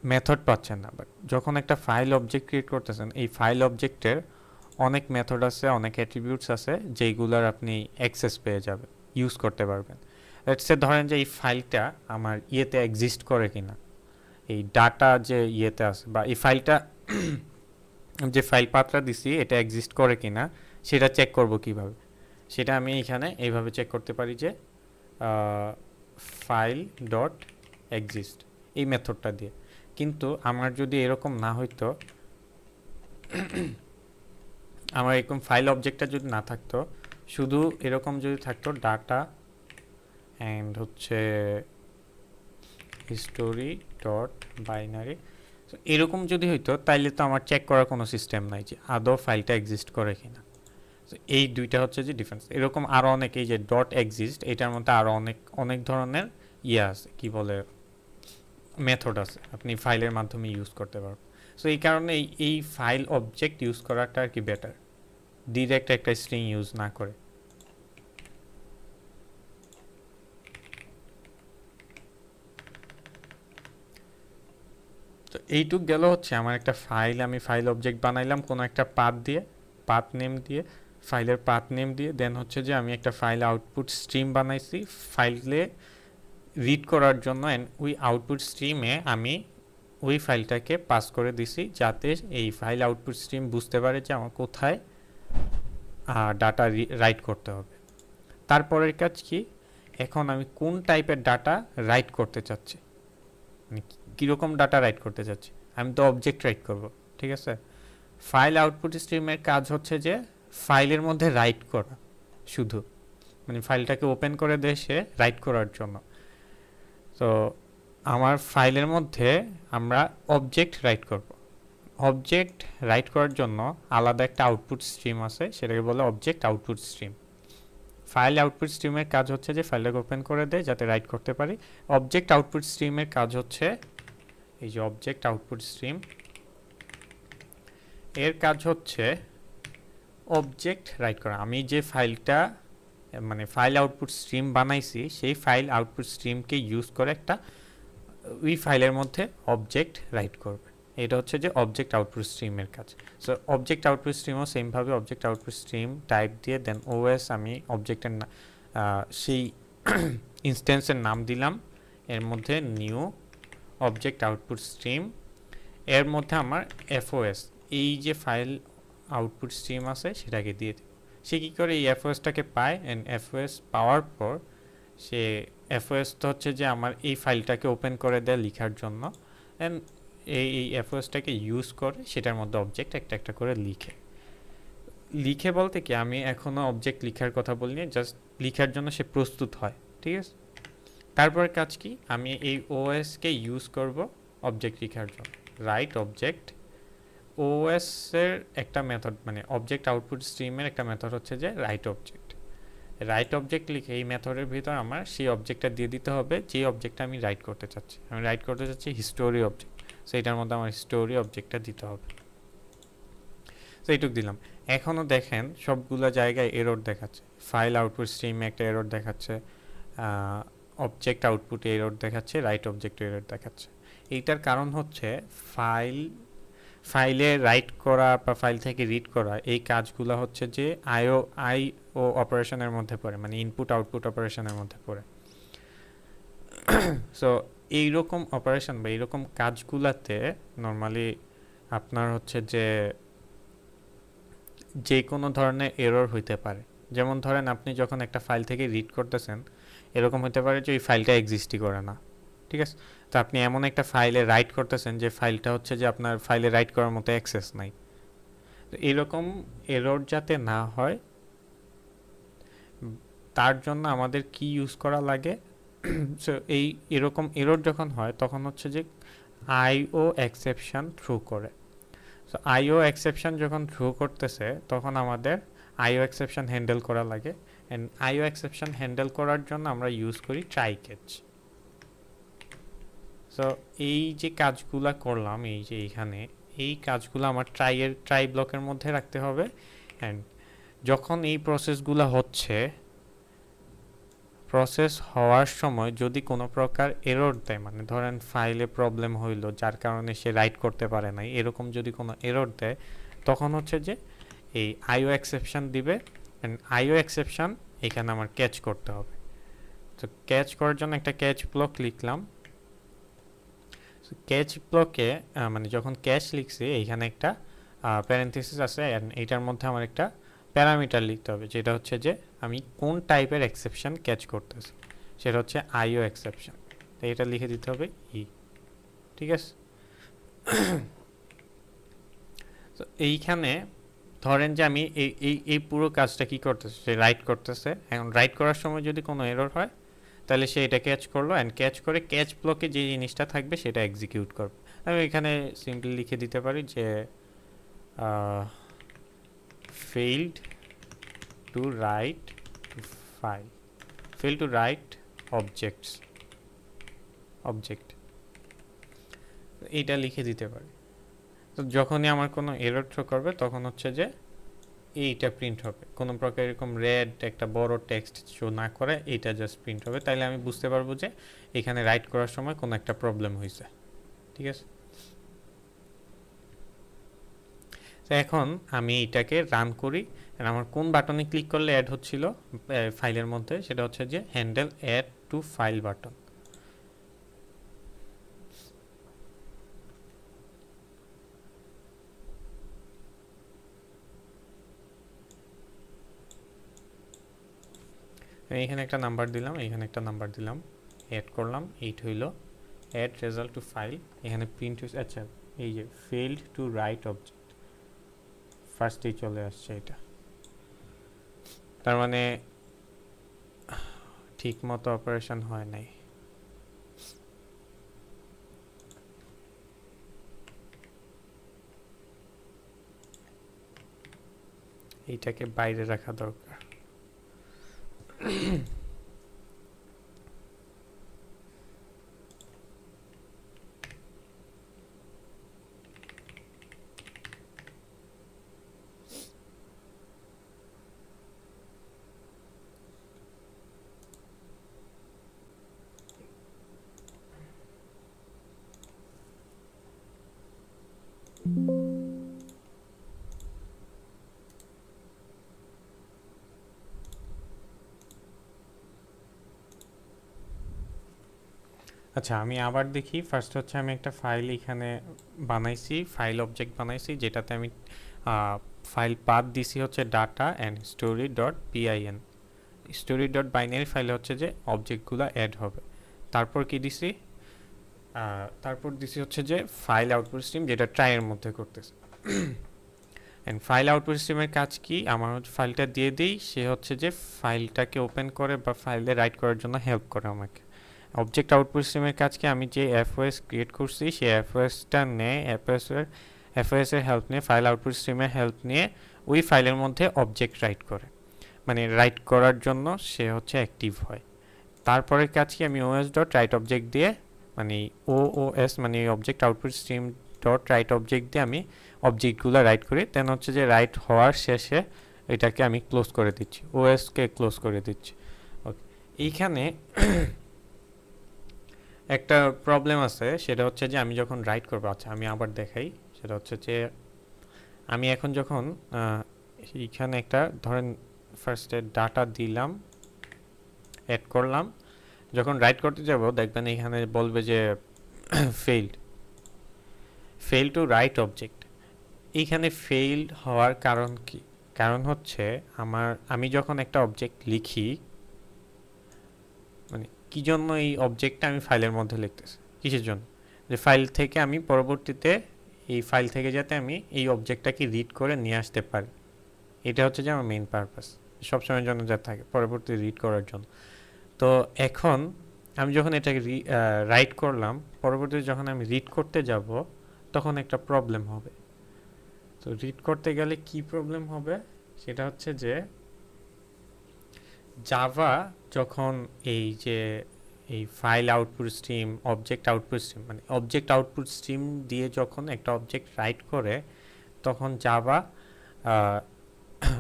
মেথড পাচ্ছেন না। বাট যখন একটা ফাইল অবজেক্ট ক্রিয়েট করতেছেন, এই ফাইল অবজেক্টের অনেক মেথড আছে, অনেক অ্যাট্রিবিউটস আছে, যেইগুলোর আপনি অ্যাক্সেস পেয়ে যাবেন, ইউজ করতে পারবেন। লেটসে ধরেন যে এই ফাইলটা আমার এক্সিস্ট করে কিনা, এই ডাটা যে আছে, বা এই ফাইলটা যে ফাইল পাথটা দিছি এটা এক্সিস্ট করে কিনা সেটা চেক করব কিভাবে, সেটা আমি এখানে এইভাবে চেক করতে পারি যে ফাইল ডট এক্সিস্ট এই মেথডটা দিয়ে। কিন্তু আমার যদি এরকম না হইতো, আমার এরকম ফাইল অবজেক্টটা যদি না থাকতো, শুধু এরকম যদি থাকতো ডাটা অ্যান্ড হচ্ছে হিস্টোরি ডট বাইনারি, এরকম যদি হইতো তাইলে তো আমার চেক করার কোনো সিস্টেম নাই যে আদৌ ফাইলটা এক্সিস্ট করে কিনা। এই দুইটা হচ্ছে যে ডিফারেন্স। এরকম আরও অনেক, এই যে ডট এক্সিস্ট এটার মধ্যে আরও অনেক ধরনের আছে, কি বলে, মেথড আছে আপনি ফাইলের মাধ্যমে ইউজ করতে পারবেন। সো এই কারণে এই ফাইল অবজেক্ট ইউজ করাটা আর কি বেটার, ডিরেক্ট একটা স্ট্রিং ইউজ না করে। তো এইটুক গেল হচ্ছে আমার একটা ফাইল, আমি ফাইল অবজেক্ট বানাইলাম কোনো একটা পাথ দিয়ে, পাথ নেম দিয়ে, ফাইলের পাথ নেম দিয়ে। দেন হচ্ছে যে আমি একটা ফাইল আউটপুট স্ট্রিম বানাইছি ফাইলে রিড করার জন্য, অ্যান্ড ওই আউটপুট স্ট্রিমে আমি ওই ফাইলটাকে পাস করে দিছি যাতে এই ফাইল আউটপুট স্ট্রিম বুঝতে পারে যে আমার কোথায় ডাটা রাইট করতে হবে। তারপরের কাজ কি, এখন আমি কোন টাইপের ডাটা রাইট করতে চাচ্ছি, মানে কীরকম ডাটা রাইট করতে চাচ্ছি। আমি তো অবজেক্ট রাইট করব, ঠিক আছে। ফাইল আউটপুট স্ট্রিমের কাজ হচ্ছে যে ফাইলের মধ্যে রাইট করা, শুধু মানে ফাইলটাকে ওপেন করে দিয়ে সে রাইট করার জন্য। তো আমার ফাইলের মধ্যে আমরা অবজেক্ট রাইট করব। অবজেক্ট রাইট করার জন্য আলাদা একটা আউটপুট স্ট্রিম আছে, সেটাকে বলে object output stream. File output স্ট্রিমের কাজ হচ্ছে যে ফাইলটাকে ওপেন করে দেয় যাতে রাইট করতে পারি। অবজেক্ট আউটপুট স্ট্রিমের কাজ হচ্ছে এই যে অবজেক্ট আউটপুট স্ট্রিম, এর কাজ হচ্ছে অবজেক্ট রাইট করা। আমি যে ফাইলটা মানে ফাইল আউটপুট স্ট্রিম বানাইছি সেই ফাইল আউটপুট স্ট্রিমকে ইউজ করে একটা ওই ফাইলের মধ্যে অবজেক্ট রাইট করবে। এটা হচ্ছে যে অবজেক্ট আউটপুট স্ট্রিমের কাজ। সো অবজেক্ট আউটপুট স্ট্রিমও সেমভাবে অবজেক্ট আউটপুট স্ট্রিম টাইপ দিয়ে দেন ওএস আমি অবজেক্টের সেই ইনস্ট্যান্সের নাম দিলাম, এর মধ্যে নিউ অবজেক্ট আউটপুট স্ট্রিম, এর মধ্যে আমার এফওএস এই যে ফাইল আউটপুট স্ট্রিম আছে সেটাকে দিয়ে দেব। সে কী করে এই এফওএসটাকে পায়, অ্যান্ড এফওএস পাওয়ার পর সে এফওএস তো হচ্ছে যে আমার এই ফাইলটাকে ওপেন করে দেয় লেখার জন্য, অ্যান্ড এই এফওএসটাকে ইউজ করে সেটার মধ্যে অবজেক্ট একটা একটা করে লিখে বলতে কি আমি এখনও অবজেক্ট লিখার কথা বলিনি, জাস্ট লিখার জন্য সে প্রস্তুত হয়, ঠিক আছে। তারপর কাজ কি, আমি এই ওএসকে ইউজ করব অবজেক্ট লিখার জন্য। রাইট অবজেক্ট ওএস এর একটা মেথড, মানে অবজেক্ট আউটপুট স্ট্রিমের একটা মেথড হচ্ছে যে রাইট অবজেক্ট। রাইট অবজেক্ট লিখে এই মেথডের ভিতর আমার সেই অবজেক্টটা দিয়ে দিতে হবে যে অবজেক্টটা আমি রাইট করতে চাচ্ছি। আমি রাইট করতে চাচ্ছি হিস্টোরি অবজেক্ট, সেইটার মধ্যে আমার হিস্টোরি অবজেক্টটা দিতে হবে। সেইটুক দিলাম। এখনও দেখেন সবগুলো জায়গায় এরর দেখাচ্ছে। ফাইল আউটপুট স্ট্রিমে একটা এরর দেখাচ্ছে, অবজেক্ট আউটপুটে এরর দেখাচ্ছে, রাইট অবজেক্টে এরর দেখাচ্ছে। এইটার কারণ হচ্ছে ফাইলে রাইট করা বা ফাইল থেকে রিড করা এই কাজগুলো হচ্ছে যে আইও অপারেশনের মধ্যে পড়ে, মানে ইনপুট আউটপুট অপারেশনের মধ্যে পড়ে। সো এইরকম অপারেশন বা এইরকম কাজগুলাতে নর্মালি আপনার হচ্ছে যে কোনো ধরনের এরর হইতে পারে। যেমন ধরেন আপনি যখন একটা ফাইল থেকে রিড করতেছেন, এরকম হতে পারে যে ওই ফাইলটা এক্সিস্টই করে না, ঠিক আছে। তো আপনি এমন একটা ফাইলে রাইট করতেছেন যে ফাইলটা হচ্ছে যে আপনার ফাইলে রাইট করার মতো অ্যাক্সেস নাই। তো এরকম এরর যাতে না হয় তার জন্য আমাদের কি ইউজ করা লাগে, সো এরকম এরর যখন হয় তখন হচ্ছে যে আইও এক্সেপশন থ্রো করে। সো আইও এক্সেপশন যখন থ্রো করতেছে তখন আমাদের আইও এক্সেপশন হ্যান্ডেল করা লাগে, অ্যান্ড আইও এক্সেপশন হ্যান্ডেল করার জন্য আমরা ইউজ করি ট্রাই ক্যাচ। সো এই যে কাজগুলা করলাম, এই যে এইখানে এই কাজগুলো আমার ট্রাই ব্লকের মধ্যে রাখতে হবে। অ্যান্ড যখন এই প্রসেসগুলো হচ্ছে, প্রসেস হওয়ার সময় যদি কোনো প্রকার এরর দেয়, মানে ধরেন ফাইলে প্রবলেম হইলো যার কারণে সে রাইট করতে পারে নাই, এরকম যদি কোনো এরর দেয় তখন হচ্ছে যে এই আইও এক্সেপশন দিবে, অ্যান্ড আইও এক্সেপশন এখানে আমার ক্যাচ করতে হবে। তো ক্যাচ করার জন্য একটা ক্যাচ ব্লক লিখলাম। ক্যাচ ব্লকে মানে যখন ক্যাচ লিখছি এইখানে একটা প্যারেন্থেসিস আছে, অ্যান্ড এইটার মধ্যে আমার একটা প্যারামিটার লিখতে হবে যেটা হচ্ছে যে আমি কোন টাইপের এক্সেপশন ক্যাচ করতেছি, সেটা হচ্ছে আইও এক্সেপশন। তো এটা লিখে দিতে হবে ঠিক আছে। তো এইখানে ধরেন যে আমি এই পুরো কাজটা কি করতেছে, সে রাইট করতেছে। এখন রাইট করার সময় যদি কোনো এরর হয় তাহলে সে এটা ক্যাচ করলো, অ্যান্ড ক্যাচ করে ক্যাচ ব্লকে যে জিনিসটা থাকবে সেটা এক্সিকিউট করবে। আমি এখানে সিম্পলি লিখে দিতে পারি যে failed to write object এইটা লিখে দিতে পারি। তো যখনই আমার কোনো এরর থ্রো করবে তখন হচ্ছে যে এইটা প্রিন্ট হবে, কোনো প্রকার এরকম রেড একটা বড় টেক্সট শো না করে এইটা জাস্ট প্রিন্ট হবে। তাইলে আমি বুঝতে পারবো যে এখানে রাইট করার সময় কোনো একটা প্রবলেম হয়েছে, ঠিক আছে। তো এখন আমি এটাকে রান করি, আমার কোন বাটনে ক্লিক করলে অ্যাড হচ্ছিল ফাইলের মধ্যে, সেটা হচ্ছে যে handle add to file button. এইখানে একটা নাম্বার দিলাম, এইখানে একটা নাম্বার দিলাম, অ্যাড করলাম, 8 হইল। অ্যাড রেজাল্ট টু ফাইল, এখানে প্রিন্ট হয়েছে। আচ্ছা, এই যে ফেইল্ড টু রাইট অবজেক্ট ফার্স্টেই চলে আসছে এটা, তার মানে ঠিক মতো অপারেশন হয় নাই। এইটাকে বাইরে রাখা দরকার। আচ্ছা, আমি আবার দেখি। ফার্স্ট হচ্ছে আমি একটা ফাইল এখানে বানাইছি, ফাইল অবজেক্ট বানাইছি, যেটাতে আমি ফাইল পাথ দিছি হচ্ছে data and story dot PIN. Story dot binary ফাইলে হচ্ছে যে অবজেক্টগুলো অ্যাড হবে। তারপর কি দিছি, তারপর দিছি হচ্ছে যে ফাইল আউটপুট স্ট্রিম, যেটা ট্রাইয়ের মধ্যে করতেছে। অ্যান্ড ফাইল আউটপুট স্ট্রিমের কাজ কি, আমার হচ্ছে ফাইলটা দিয়ে দিই, সে হচ্ছে যে ফাইলটাকে ওপেন করে বা ফাইলে রাইট করার জন্য হেল্প করে আমাকে। অবজেক্ট আউটপুট স্ট্রিমের কাজকে আমি যে এফওএস ক্রিয়েট করছি সেই এফওএসটা নেয়, এফওএস এর হেল্প নিয়ে, ফাইল আউটপুট স্ট্রিমের হেল্প নিয়ে ওই ফাইলের মধ্যে অবজেক্ট রাইট করে, মানে রাইট করার জন্য সে হচ্ছে অ্যাক্টিভ হয়। তারপরে কাজ কি, আমি ওএস ডট রাইট অবজেক্ট দিয়ে, মানে ওএস মানে object output stream dot right object দিয়ে আমি অবজেক্টগুলো রাইট করি। দেন হচ্ছে যে রাইট হওয়ার শেষে এটাকে আমি ক্লোজ করে দিচ্ছি, ওএসকে ক্লোজ করে দিচ্ছি। ওকে, এইখানে একটা প্রবলেম আছে, সেটা হচ্ছে যে আমি যখন রাইট করবো, আচ্ছা আমি আবার দেখাই, সেটা হচ্ছে যে আমি এখন যখন এইখানে একটা ধরেন ফার্স্টে ডাটা দিলাম, অ্যাড করলাম, যখন রাইট করতে যাব দেখবেন এখানে বলবে যে ফেইল টু রাইট অবজেক্ট। এইখানে ফেইল হওয়ার কারণ কি, কারণ হচ্ছে আমি যখন একটা অবজেক্ট লিখি, মানে কি জন্য এই অবজেক্টটা আমি ফাইলের মধ্যে লিখতেছি, কিসের জন্য, যে ফাইল থেকে আমি পরবর্তীতে এই ফাইল থেকে যাতে আমি এই অবজেক্টটাকে রিড করে নিয়ে আসতে পারি, এটা হচ্ছে যে আমার মেইন পারপাস, সবসময়ের জন্য যা থাকে পরবর্তী রিড করার জন্য। তো এখন আমি যখন এটাকে রাইট করলাম, পরবর্তীতে যখন আমি রিড করতে যাব তখন একটা প্রবলেম হবে। তো রিড করতে গেলে কি প্রবলেম হবে, সেটা হচ্ছে যে জাভা যখন এই যে এই file output stream, object output stream, মানে অবজেক্ট আউটপুট স্ট্রিম দিয়ে যখন একটা অবজেক্ট রাইট করে, তখন জাভা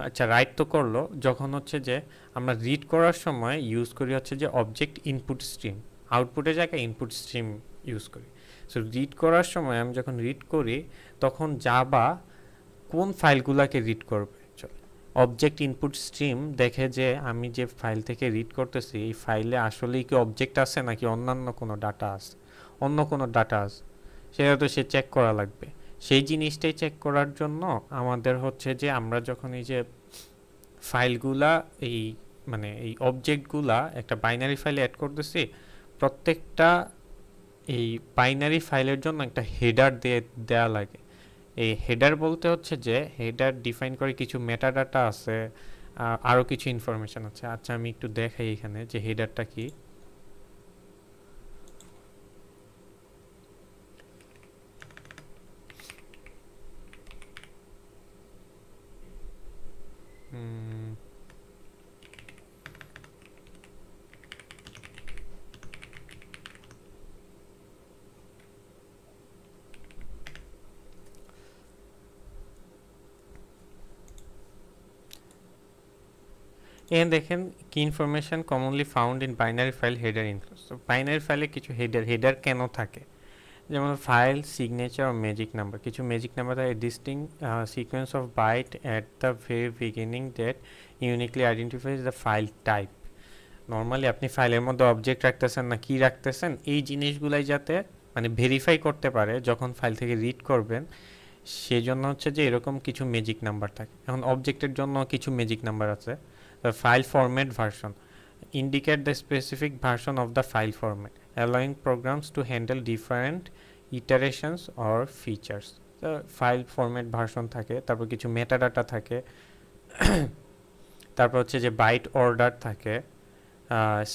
আচ্ছা রাইট তো করলো, যখন হচ্ছে যে আমরা রিড করার সময় ইউজ করি হচ্ছে যে অবজেক্ট ইনপুট স্ট্রিম, আউটপুটের জায়গায় ইনপুট স্ট্রিম ইউজ করি। সো রিড করার সময় আমি যখন রিড করি, তখন জাভা কোন ফাইলগুলোকে রিড করবে, অবজেক্ট ইনপুট স্ট্রিম দেখে যে আমি যে ফাইল থেকে রিড করতেছি এই ফাইলে আসলেই কি অবজেক্ট আছে নাকি অন্যান্য কোনো ডাটা আছে, অন্য কোনো ডাটা আছে, সেটা তো সে চেক করা লাগবে। সেই জিনিসটাই চেক করার জন্য আমাদের হচ্ছে যে আমরা যখন এই যে ফাইলগুলা এই মানে এই অবজেক্টগুলা একটা বাইনারি ফাইলে অ্যাড করতেছি, প্রত্যেকটা এই বাইনারি ফাইলের জন্য একটা হেডার দেয়া লাগে। এই হেডার বলতে হচ্ছে যে হেডার ডিফাইন করে কিছু মেটাডাটা আছে, আরও কিছু ইনফরমেশন আছে। আচ্ছা আমি একটু দেখাই এখানে যে হেডারটা কি। এখানে দেখেন কি information commonly found in binary file header includes. তো বাইনারি ফাইলে কিছু হেডার কেন থাকে, যেমন ফাইল সিগনেচার ও ম্যাজিক নাম্বার, কিছু ম্যাজিক নাম্বার থাকে, distinct sequence of byte at the very beginning that uniquely identifies the file type. Normally আপনি ফাইলের মধ্যে অবজেক্ট রাখতেছেন না কি রাখতেছেন, এই জিনিসগুলাই যাতে মানে ভেরিফাই করতে পারে যখন ফাইল থেকে রিড করবেন, সেজন্য হচ্ছে যে এরকম কিছু ম্যাজিক নাম্বার থাকে। এখন অবজেক্টের জন্য কিছু ম্যাজিক নাম্বার আছে। File format version, indicate the specific version of the file format, allowing programs to handle different iterations or features. So file format version থাকে, তারপর কিছু মেটাডাটা থাকে, তারপর হচ্ছে যে বাইট অর্ডার থাকে,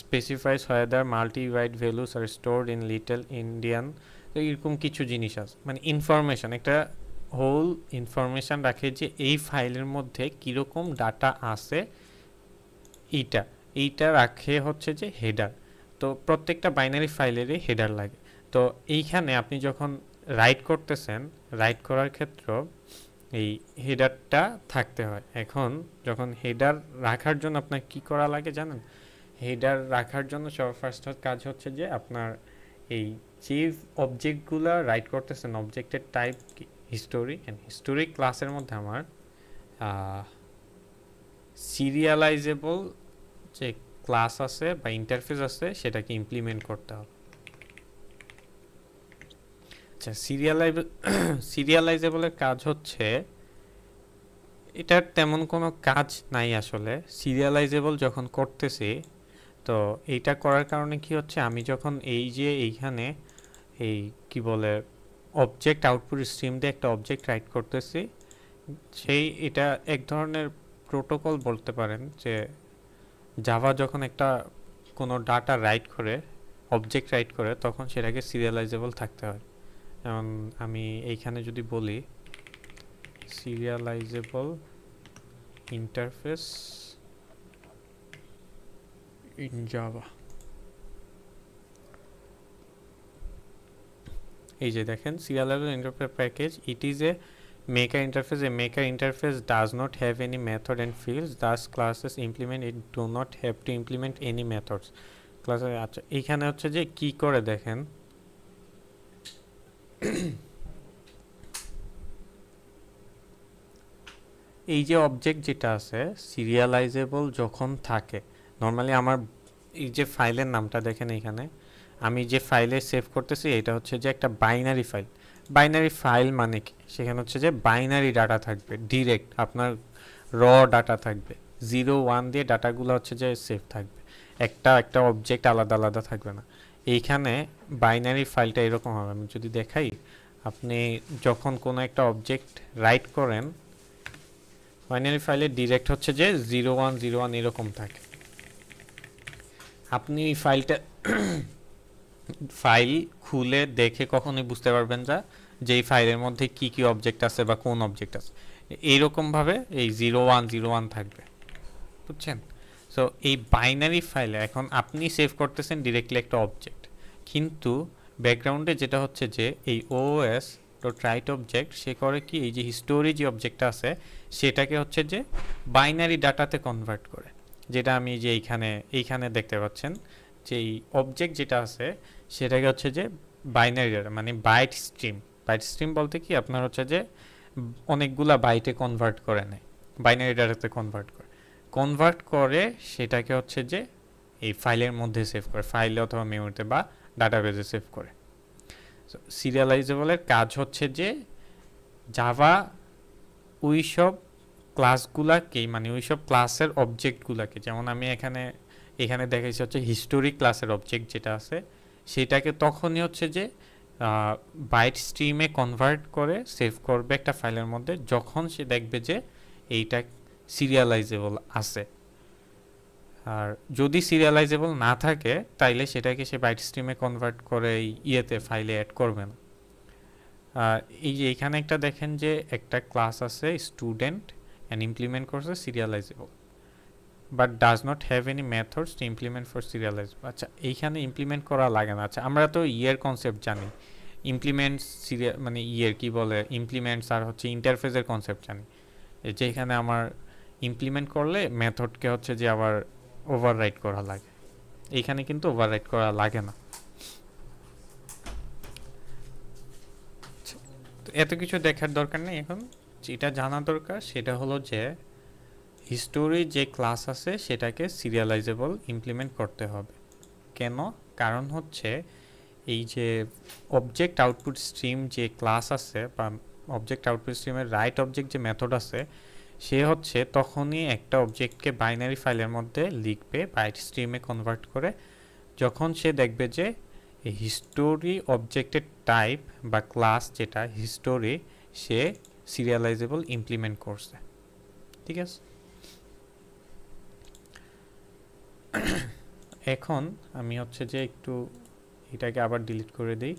specifies whether multi-byte values are stored in little endian. তো এরকম কিছু জিনিস আছে, মানে ইনফরমেশন, একটা হোল ইনফরমেশন রাখে যে এই ফাইলের মধ্যে কীরকম ডাটা আছে, এইটা রাখে হচ্ছে যে হেডার। তো প্রত্যেকটা বাইনারি ফাইলেরই হেডার লাগে। তো এইখানে আপনি যখন রাইট করতেছেন, রাইট করার ক্ষেত্রে এই হেডারটা থাকতে হয়। এখন যখন হেডার রাখার জন্য আপনার কি করা লাগে জানেন? হেডার রাখার জন্য সবার ফার্স্ট কাজ হচ্ছে যে আপনার এই যে অবজেক্টগুলো রাইট করতেছেন, অবজেক্টের টাইপ হিস্টোরি, অ্যান্ড হিস্টোরি ক্লাসের মধ্যে আমার সিরিয়ালাইজেবল যে ক্লাস আছে বা ইন্টারফেস আছে সেটাকে ইমপ্লিমেন্ট করতে হবে। আচ্ছা, সিরিয়ালাইজেবলের কাজ হচ্ছে, এটার তেমন কোনো কাজ নাই আসলে। সিরিয়ালাইজেবল যখন করতেছি, তো এইটা করার কারণে কি হচ্ছে, আমি যখন এই যে এইখানে এই কি বলে অবজেক্ট আউটপুট স্ট্রিম দিয়ে একটা অবজেক্ট রাইট করতেছি, এটা এক ধরনের প্রোটোকল বলতে পারেন, যে জাভা যখন একটা কোনো ডাটা রাইট করে, অবজেক্ট রাইট করে, তখন সেটাকে সিরিয়ালাইজেবল থাকতে হয়। যেমন আমি এইখানে যদি বলি সিরিয়ালাইজেবল ইন্টারফেস ইন জাভা, এই যে দেখেন serializable interface package, it is a maker interface. A maker interface does not have any method and fields, thus classes implement it do not have to implement any methods. ক্লাসে আচ্ছা এইখানে হচ্ছে যে কি করে দেখেন, এই যে অবজেক্ট যেটা আছে সিরিয়ালাইজেবল যখন থাকে, নর্মালি আমার এই যে ফাইলের নামটা দেখেন, এইখানে আমি যে ফাইলে সেভ করতেছি এটা হচ্ছে যে একটা বাইনারি ফাইল। বাইনারি ফাইল মানে কি, সেখানে হচ্ছে যে বাইনারি ডাটা থাকবে, ডিরেক্ট আপনার র ডাটা থাকবে, 0 1 দিয়ে ডাটাগুলো হচ্ছে যে সেভ থাকবে, একটা অবজেক্ট আলাদা আলাদা থাকবে না। এইখানে বাইনারি ফাইলটা এরকম হবে, আমি যদি দেখাই, আপনি যখন কোনো একটা অবজেক্ট রাইট করেন, বাইনারি ফাইলে ডিরেক্ট হচ্ছে যে 0 1 0 1 এরকম থাকে। আপনি এই ফাইল খুলে দেখে কখনোই বুঝতে পারবেন না যে এই ফাইলের মধ্যে কি কি অবজেক্ট আছে বা কোন অবজেক্ট আছে, এইরকমভাবে এই 0 1 0 1 থাকবে, বুঝছেন? সো এই বাইনারি ফাইলে এখন আপনি সেভ করতেছেন ডিরেক্টলি একটা অবজেক্ট, কিন্তু ব্যাকগ্রাউন্ডে যেটা হচ্ছে যে এই ওএস ডট রাইট অবজেক্ট সে করে কি, এই যে হিস্টোরি যে অবজেক্টটা আছে সেটাকে হচ্ছে যে বাইনারি ডাটাতে কনভার্ট করে, যেটা আমি যে এইখানে দেখতে পাচ্ছেন যে এই অবজেক্ট যেটা আছে সেটাকে হচ্ছে যে বাইনারি ডাটা, মানে বাইট স্ট্রিম বলতে কি আপনার হচ্ছে যে অনেকগুলা বাইটে কনভার্ট করে নেয়, বাইনারি ডাটাতে কনভার্ট করে সেটাকে হচ্ছে যে এই ফাইলের মধ্যে সেভ করে, ফাইলে অথবা মেমোরিতে বা ডাটাবেজে সেভ করে। সিরিয়ালাইজেবলের কাজ হচ্ছে যে জাভা ওইসব ক্লাসগুলাকেই, মানে ওইসব ক্লাসের অবজেক্টগুলাকে, যেমন আমি এখানে দেখাইছি হচ্ছে হিস্টোরি ক্লাসের অবজেক্ট যেটা আছে সেটাকে তখনই হচ্ছে যে বাইট স্ট্রিমে কনভার্ট করে সেভ করবে একটা ফাইলের মধ্যে, যখন সে দেখবে যে এইটা সিরিয়ালাইজেবল আছে। আর যদি সিরিয়ালাইজেবল না থাকে তাইলে সেটাকে সে বাইট স্ট্রিমে কনভার্ট করে ফাইলে অ্যাড করবে না। এই যে এখানে একটা দেখেন যে একটা ক্লাস আছে স্টুডেন্ট, অ্যান্ড ইমপ্লিমেন্ট করছে serializable, but does not have any methods to implement for serializable. আচ্ছা, এইখানে ইমপ্লিমেন্ট করা লাগে না। আচ্ছা, আমরা তো কনসেপ্ট জানি, ইমপ্লিমেন্ট মানে কি বলে ইমপ্লিমেন্টস, আর হচ্ছে ইন্টারফেসের কনসেপ্ট জানি, যেখানে আমার ইমপ্লিমেন্ট করলে মেথডকে হচ্ছে যে আবার ওভাররাইট করা লাগে, এইখানে কিন্তু ওভাররাইট করা লাগে না। তো এত কিছু দেখার দরকার নেই, এখন যেটা জানা দরকার সেটা হলো যে হিস্টোরি যে ক্লাস আছে সেটাকে সিরিয়ালাইজেবল ইমপ্লিমেন্ট করতে হবে। কেন? কারণ হচ্ছে এই যে অবজেক্ট আউটপুট স্ট্রিম যে ক্লাস আছে বা অবজেক্ট আউটপুট স্ট্রিমের রাইট অবজেক্ট যে মেথড আছে সে হচ্ছে তখনই একটা অবজেক্টকে বাইনারি ফাইলের মধ্যে লিখবে বাইট স্ট্রিমে কনভার্ট করে, যখন সে দেখবে যে হিস্টোরি অবজেক্টের টাইপ বা ক্লাস যেটা হিস্টোরি সে সিরিয়ালাইজেবল ইমপ্লিমেন্ট করছে। ঠিক আছে, এখন আমি হচ্ছে যে একটু এটাকে আবার ডিলিট করে দিই।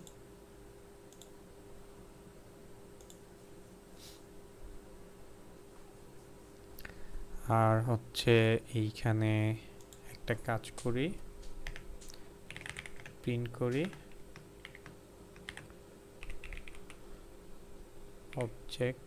আর হচ্ছে এইখানে একটা কাজ করি, প্রিন্ট করি অবজেক্ট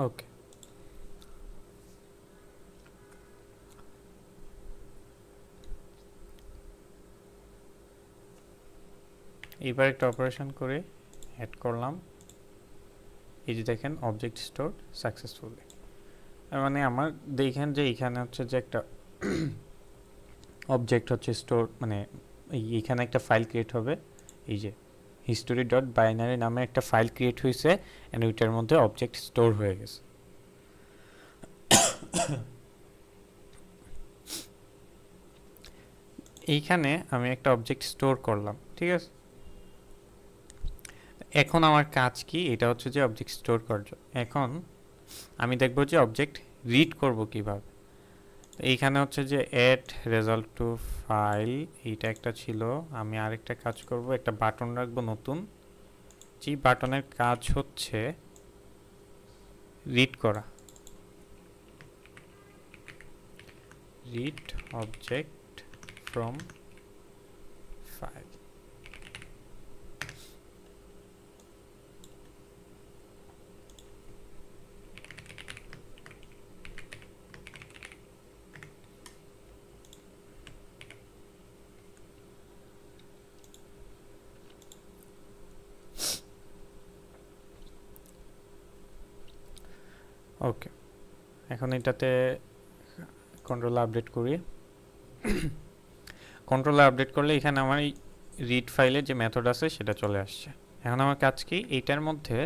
ওকে। এবার একটা অপারেশন করে অ্যাড করলাম, এই যে দেখেন অবজেক্ট স্টোর সাকসেসফুলি। মানে আমার দেখেন যে এখানে হচ্ছে যে একটা অবজেক্ট হচ্ছে স্টোর, মানে এইখানে একটা ফাইল ক্রিয়েট হবে, এই যে হিস্টোরি ডট বাইনারি নামে একটা ফাইল ক্রিয়েট হয়েছে অ্যান্ড ওইটার মধ্যে অবজেক্ট স্টোর হয়ে গেছে। এইখানে আমি একটা অবজেক্ট স্টোর করলাম, ঠিক আছে। এখন আমার কাজ কি, এটা হচ্ছে যে অবজেক্ট স্টোর করার জন্য এখন আমি দেখব যে অবজেক্ট রিড করব কিভাবে। এইখানে হচ্ছে যে অ্যাড রেজাল্ট টু ফাইল, এইটা একটা ছিল। আমি আরেকটা কাজ করব, একটা বাটন রাখবো নতুন, যে বাটনের কাজ হচ্ছে রিড করা, রিড অবজেক্ট ফ্রম ফাইল। ওকে, এখন এটাতে কন্ট্রোল আপডেট করি। কন্ট্রোল আপডেট করলে এখানে আমার এই রিড ফাইলে যে মেথড আছে সেটা চলে আসছে। এখন আমার কাজ কি, এইটার মধ্যে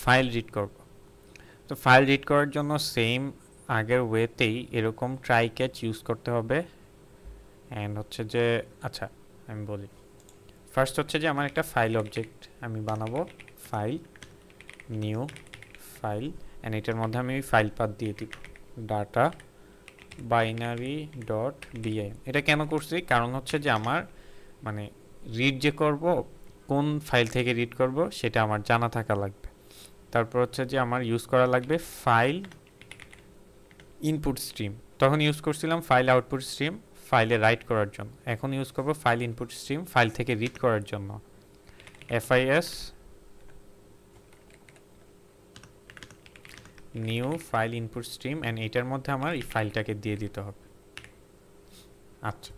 ফাইল রিড করব। তো ফাইল রিড করার জন্য সেম আগের ওয়েতেই এরকম ট্রাই ক্যাচ ইউজ করতে হবে। অ্যান্ড হচ্ছে যে আচ্ছা আমি বলি, ফার্স্ট হচ্ছে যে আমার একটা ফাইল অবজেক্ট আমি বানাবো, ফাইল নিউ ফাইল, অ্যান্ড এটার মধ্যে আমি ফাইল পাথ দিয়ে দিব ডাটা বাইনারি ডট বিআইএম। এটা কেন করছি, কারণ হচ্ছে যে আমার মানে রিড যে করব, কোন ফাইল থেকে রিড করব সেটা আমার জানা থাকা লাগবে। তারপর হচ্ছে যে আমার ইউজ করা লাগবে ফাইল ইনপুট স্ট্রিম, তখন ইউজ করছিলাম ফাইল আউটপুট স্ট্রিম ফাইলে রাইট করার জন্য, এখন ইউজ করব ফাইল ইনপুট স্ট্রিম ফাইল থেকে রিড করার জন্য। FIS new file input stream, and এটার মধ্যে আমার এই ফাইলটাকে দিয়ে দিতে হবে। আচ্ছা,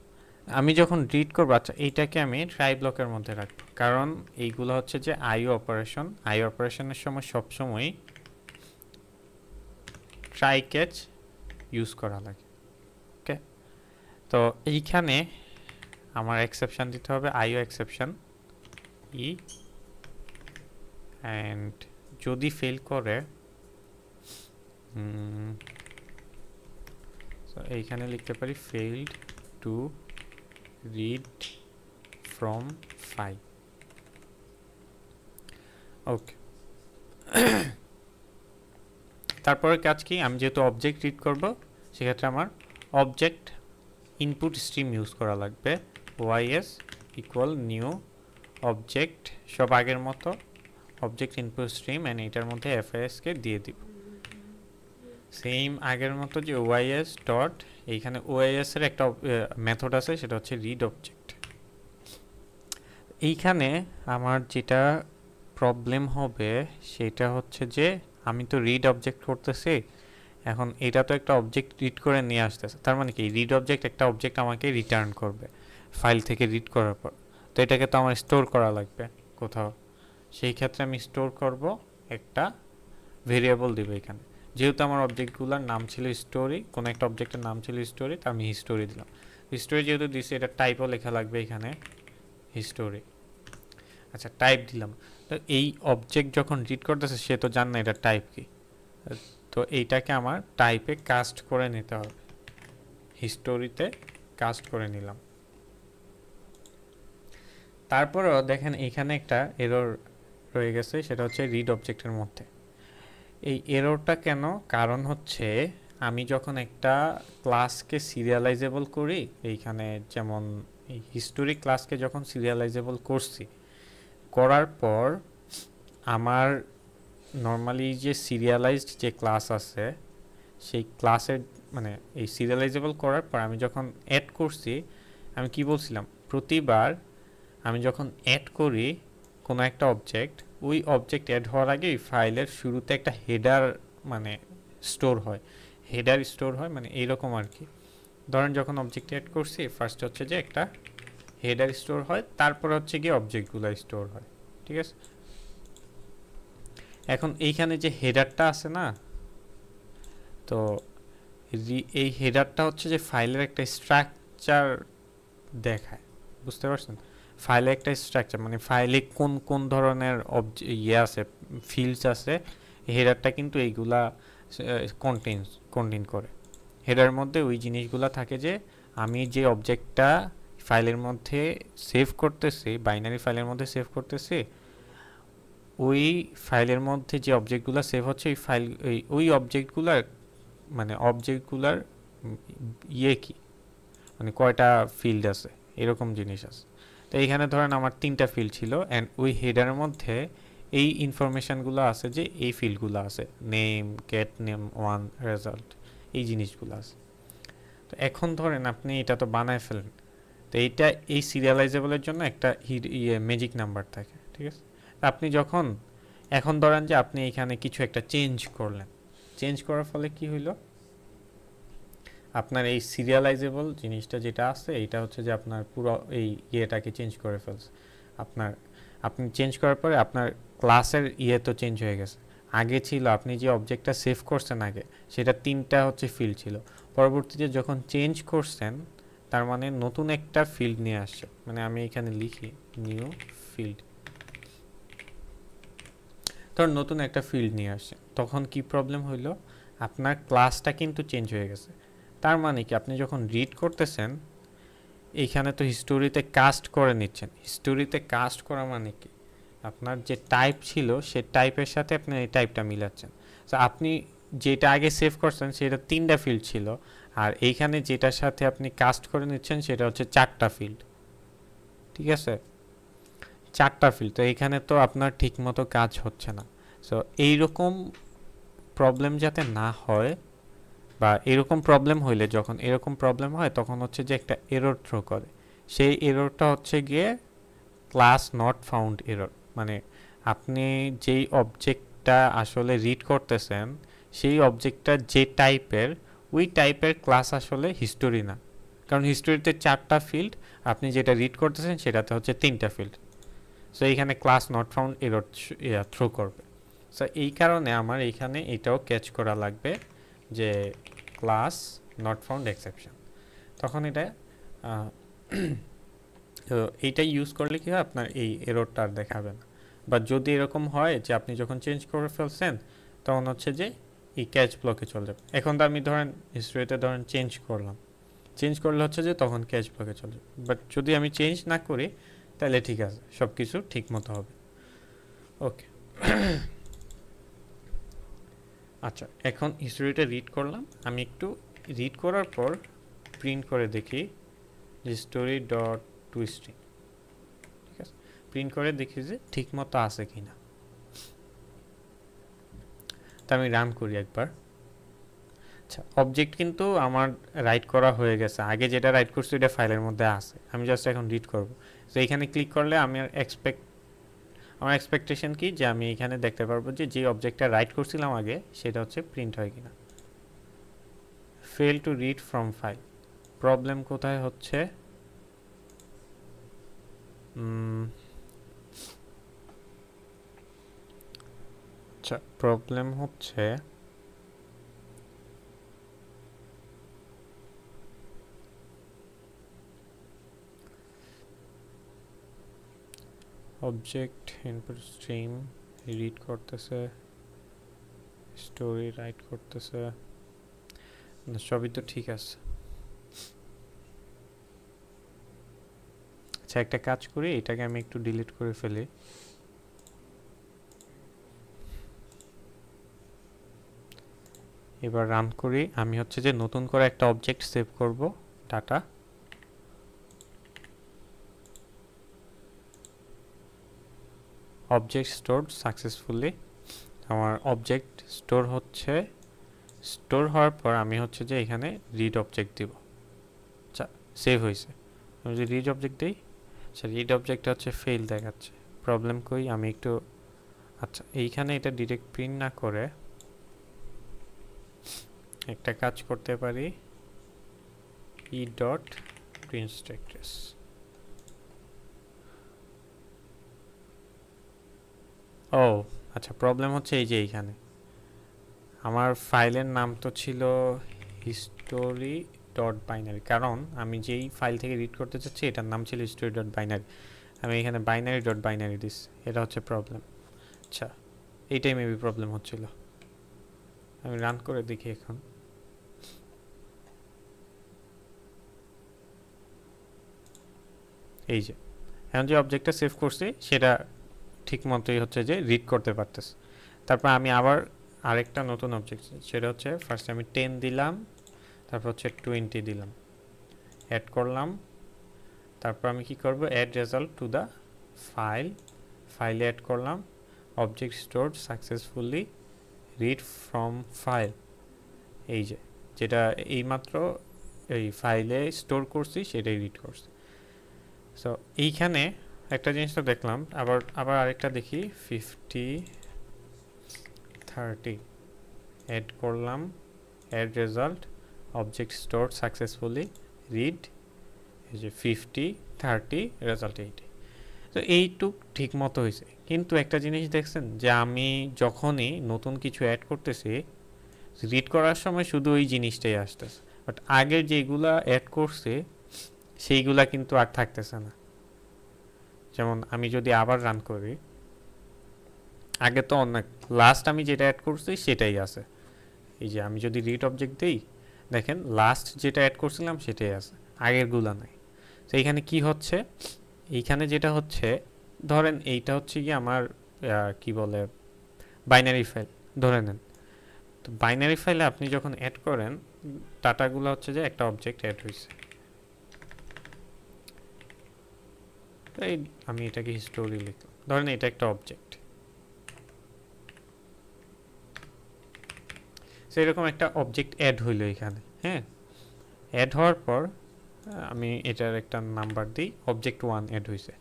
আমি যখন রিড করব, আচ্ছা এইটাকে আমি ট্রাই ব্লকের মধ্যে রাখব, কারণ এইগুলো হচ্ছে যে আইও অপারেশন, আইও অপারেশনের সময় সবসময় ট্রাই ক্যাচ ইউজ করা লাগে। ওকে, তো এইখানে আমার এক্সেপশন দিতে হবে, আইও এক্সেপশন ই, অ্যান্ড যদি ফেল করে এইখানে লিখতে পারি failed to read from file. Okay, তারপরে কাজ কি, আমি যেহেতু অবজেক্ট রিড করব সেক্ষেত্রে আমার অবজেক্ট ইনপুট স্ট্রিম ইউজ করা লাগবে, OIS ইকুয়াল নিউ অবজেক্ট, সব আগের মতো অবজেক্ট ইনপুট স্ট্রিম, অ্যান্ড এটার মধ্যে FIS কে দিয়ে দিব সেম আগের মতো, যে OIS ডট, এইখানে OIS এর একটা মেথড আছে সেটা হচ্ছে রিড অবজেক্ট। এইখানে আমার যেটা প্রবলেম হবে সেটা হচ্ছে যে আমি তো রিড অবজেক্ট করতেছি, এখন এটা তো একটা অবজেক্ট রিড করে নিয়ে আসতেছে, তার মানে কি রিড অবজেক্ট একটা অবজেক্ট আমাকে রিটার্ন করবে ফাইল থেকে রিড করার পর। তো এটাকে তো আমার স্টোর করা লাগবে কোথাও, সেই ক্ষেত্রে আমি স্টোর করব একটা ভেরিয়েবল দিব এখানে। যেহেতু আমার অবজেক্টগুলোর নাম ছিল স্টোরি, কোনো একটা অবজেক্টের নাম ছিল স্টোরি, তা আমি হিস্টোরি দিলাম। হিস্টোরি যেহেতু দিছি, এটা টাইপও লেখা লাগবে এখানে, হিস্টোরি। আচ্ছা, টাইপ দিলাম। তো এই অবজেক্ট যখন রিড করতেছে সে তো জানে না এটা টাইপ কি, তো এইটাকে আমার টাইপে কাস্ট করে নিতে হবে, হিস্টোরিতে কাস্ট করে নিলাম। তারপরেও দেখেন এখানে একটা এরর রয়ে গেছে, সেটা হচ্ছে রিড অবজেক্টের মধ্যে। এই এররটা কেন? কারণ হচ্ছে আমি যখন একটা ক্লাসকে সিরিয়ালাইজেবল করি, এইখানে যেমন এই হিস্টোরি ক্লাসকে যখন সিরিয়ালাইজেবল করছি, করার পর আমার নর্মালি যে সিরিয়ালাইজড যে ক্লাস আছে সেই ক্লাসের মানে এই সিরিয়ালাইজেবল করার পর আমি যখন অ্যাড করছি, আমি কি বলছিলাম, প্রতিবার আমি যখন অ্যাড করি কোনো একটা অবজেক্ট, ওই অবজেক্ট অ্যাড হওয়ার আগে ফাইলের শুরুতে একটা হেডার মানে স্টোর হয়, হেডার স্টোর হয় মানে এইরকম আর কি। ধরেন যখন অবজেক্ট অ্যাড করছি, ফার্স্ট হচ্ছে যে একটা হেডার স্টোর হয়, তারপর হচ্ছে গিয়ে অবজেক্টগুলো স্টোর হয়, ঠিক আছে। এখন এইখানে যে হেডারটা আছে না, তো এই হেডারটা হচ্ছে যে ফাইলের একটা স্ট্রাকচার দেখায়, বুঝতে পারছেন? ফাইলে একটা স্ট্রাকচার মানে ফাইলে কোন কোন ধরনের আছে, ফিল্ডস আছে, হেডারটা কিন্তু এইগুলা কন্টেইন করে। হেডার মধ্যে ওই জিনিসগুলা থাকে যে আমি যে অবজেক্টটা ফাইলের মধ্যে সেভ করতেছি, বাইনারি ফাইলের মধ্যে সেভ করতেছি, ওই ফাইলের মধ্যে যে অবজেক্টগুলো সেভ হচ্ছে ওই অবজেক্টগুলার মানে অবজেক্টগুলার কি মানে কয়টা ফিল্ড আছে, এরকম জিনিস আছে। তো এইখানে ধরেন আমার 3টা ফিল্ড ছিল, অ্যান্ড ওই হেডারের মধ্যে এই ইনফরমেশনগুলো আছে যে এই ফিল্ডগুলো আছে, name, get name, one, result, এই জিনিসগুলো আছে। তো এখন ধরেন আপনি এটা তো বানায় ফেলেন, তো এইটা এই সিরিয়ালাইজেবলের জন্য একটা ম্যাজিক নাম্বার থাকে, ঠিক আছে। আপনি যখন এখন ধরেন যে আপনি এখানে কিছু একটা চেঞ্জ করলেন, চেঞ্জ করার ফলে কি হইলো, আপনার এই সিরিয়ালাইজেবল জিনিসটা যেটা আছে এইটা হচ্ছে যে আপনার পুরো এই ইয়েটাকে চেঞ্জ করে ফেলছে। আপনি চেঞ্জ করার পরে আপনার ক্লাসের ইয়ে তো চেঞ্জ হয়ে গেছে। আগে ছিল আপনি যে অবজেক্টটা সেভ করছেন আগে, সেটা 3টা হচ্ছে ফিল্ড ছিল, পরবর্তীতে যখন চেঞ্জ করছেন তার মানে নতুন একটা ফিল্ড নিয়ে আসছে। মানে আমি এখানে লিখি নিউ ফিল্ড, ধর নতুন একটা ফিল্ড নিয়ে আসছে, তখন কি প্রবলেম হইলো, আপনার ক্লাসটা কিন্তু চেঞ্জ হয়ে গেছে। তার মানে কি, আপনি যখন রিড করতেছেন এইখানে তো হিস্টোরিতে কাস্ট করে নিচ্ছেন। হিস্টোরিতে কাস্ট করা মানে কি, আপনার যে টাইপ ছিল সে টাইপের সাথে আপনি এই টাইপটা মিলাচ্ছেন। তো আপনি যেটা আগে সেভ করছেন সেটা 3টা ফিল্ড ছিল, আর এইখানে যেটার সাথে আপনি কাস্ট করে নিচ্ছেন সেটা হচ্ছে 4টা ফিল্ড, ঠিক আছে, 4টা ফিল্ড। তো এইখানে তো আপনার ঠিক মতো কাজ হচ্ছে না। সো এইরকম প্রবলেম যাতে না হয়, বা এরকম প্রবলেম হইলে, যখন এরকম প্রবলেম হয় তখন হচ্ছে যে একটা এরর থ্রো করে। সেই এররটা হচ্ছে গিয়ে ক্লাস নট ফাউন্ড এরর। মানে আপনি যেই অবজেক্টটা আসলে রিড করতেছেন সেই অবজেক্টটা যে টাইপের, ওই টাইপের ক্লাস আসলে হিস্টোরি না, কারণ হিস্টোরিতে 4টা ফিল্ড, আপনি যেটা রিড করতেছেন সেটাতে হচ্ছে 3টা ফিল্ড। সো এইখানে class not found error throw করবে। সো এই কারণে আমার এইখানে এটাও ক্যাচ করা লাগবে যে ক্লাস নট ফাউন্ড এক্সেপশন, তখন এটা তো এইটা ইউজ করলে কি হয়, আপনার এই এররটা আর দেখাবে না। বা যদি এরকম হয় যে আপনি যখন চেঞ্জ করে ফেলছেন তখন হচ্ছে যে এই ক্যাচ ব্লকে চলে যাবে। এখন তো আমি ধরেন হিস্ট্রিতে ধরেন চেঞ্জ করলাম, চেঞ্জ করলে হচ্ছে যে তখন ক্যাচ ব্লকে চলে যাবে। বাট যদি আমি চেঞ্জ না করি তাহলে ঠিক আছে, সব কিছু ঠিক মতো হবে। ওকে, আচ্ছা এখন হিস্টোরিটা রিড করলাম, আমি একটু রিড করার পর প্রিন্ট করে দেখি যে স্টোরি ডট টু স্ট্রিং, ঠিক আছে, প্রিন্ট করে দেখি যে ঠিক মতো আছে কি না। তা আমি রান করি একবার। আচ্ছা, অবজেক্ট কিন্তু আমার রাইট করা হয়ে গেছে, আগে যেটা রাইট করছি ওটা ফাইলের মধ্যে আছে, আমি জাস্ট এখন রিড করব। তো এইখানে ক্লিক করলে আমার এক্সপেকটেশন কি যে আমি এখানে দেখতে পারবো যে যে অবজেক্টটা রাইট করছিলাম আগে সেটা হচ্ছে প্রিন্ট হয় কিনা। Fail to read from file, problem কোথায় হচ্ছে, আচ্ছা, প্রবলেম হচ্ছে অবজেক্ট ইনপুট স্ট্রিম রিড করতেছে, স্টোরি রাইট করতেছে, সবই তো ঠিক আছে। আচ্ছা, একটা কাজ করি, এটাকে আমি একটু ডিলিট করে ফেলি। এবার রান করি। আমি হচ্ছে যে নতুন করে একটা অবজেক্ট সেভ করব, ডাটা। Object stored successfully. আমার অবজেক্ট স্টোর হচ্ছে, স্টোর হওয়ার পর আমি হচ্ছে যে এখানে রিড অবজেক্ট দিব। আচ্ছা, সেভ হয়েছে। আমি যদি রিড অবজেক্ট দিই, আচ্ছা রিড অবজেক্টটা হচ্ছে ফেল দেখাচ্ছে। প্রবলেম কই, আমি একটু, আচ্ছা এইখানে এটা ডিরেক্ট প্রিন্ট না করে একটা কাজ করতে পারি, ই ডট প্রিন্ট স্ট্যাটাস। ও আচ্ছা, প্রবলেম হচ্ছে এই যে এইখানে আমার ফাইলের নাম তো ছিল হিস্টোরি ডট বাইনারি, কারণ আমি যেই ফাইল থেকে রিড করতে চাচ্ছি এটার নাম ছিল হিস্টোরি ডট বাইনারি। আমি এখানে বাইনারি ডট বাইনারি দিস, এটা হচ্ছে প্রবলেম। আচ্ছা, এইটাই মেবি প্রবলেম হচ্ছিল। আমি রান করে দেখি এখন। এই যে এখন যে অবজেক্টটা সেভ করছি সেটা ঠিক মতোই হচ্ছে যে রিড করতে পারতেছে। তারপর আমি আবার আরেকটা নতুন অবজেক্ট, সেটা হচ্ছে ফার্স্টে আমি 10 দিলাম, তারপর হচ্ছে 20 দিলাম, অ্যাড করলাম। তারপর আমি কি করব, add result to the file, ফাইলে অ্যাড করলাম object stored successfully read from file. এই যে যেটা এইমাত্র এই ফাইলে স্টোর করছি সেটাই রিড করছি। সো এইখানে একটা জিনিস তো দেখলাম, আবার আরেকটা দেখি, 50-30 অ্যাড করলাম, add result object store successfully read, এই যে 50-30 রেজাল্ট 80। তো এইটুক ঠিক মতো হয়েছে, কিন্তু একটা জিনিস দেখছেন যে আমি যখনই নতুন কিছু অ্যাড করতেছি রিড করার সময় শুধু ওই জিনিসটাই আসতেছে, বাট আগের যেগুলা অ্যাড করছে সেইগুলা কিন্তু আর থাকতেছে না। যেমন আমি যদি আবার রান করি, আগে তো অনেক, লাস্ট আমি যেটা অ্যাড করছি সেটাই আছে। এই যে আমি যদি রিড অবজেক্ট দিই, দেখেন লাস্ট যেটা অ্যাড করছিলাম সেটাই আছে, আগেরগুলা নাই। তো এইখানে কি হচ্ছে, এইখানে যেটা হচ্ছে, ধরেন এইটা হচ্ছে কি আমার কি বলে বাইনারি ফাইল ধরে নেন। তো বাইনারি ফাইলে আপনি যখন অ্যাড করেন ডাটাগুলো হচ্ছে যে একটা অবজেক্ট অ্যাড হয়েছে। এই আমি এটাকে হিস্টোরি লিখলাম, ধরেন এটা একটা অবজেক্ট। সেরকম একটা অবজেক্ট অ্যাড হইলো এখানে, হ্যাঁ। অ্যাড হওয়ার পর আমি এটার একটা নাম্বার দিই, অবজেক্ট 1 অ্যাড হয়েছে।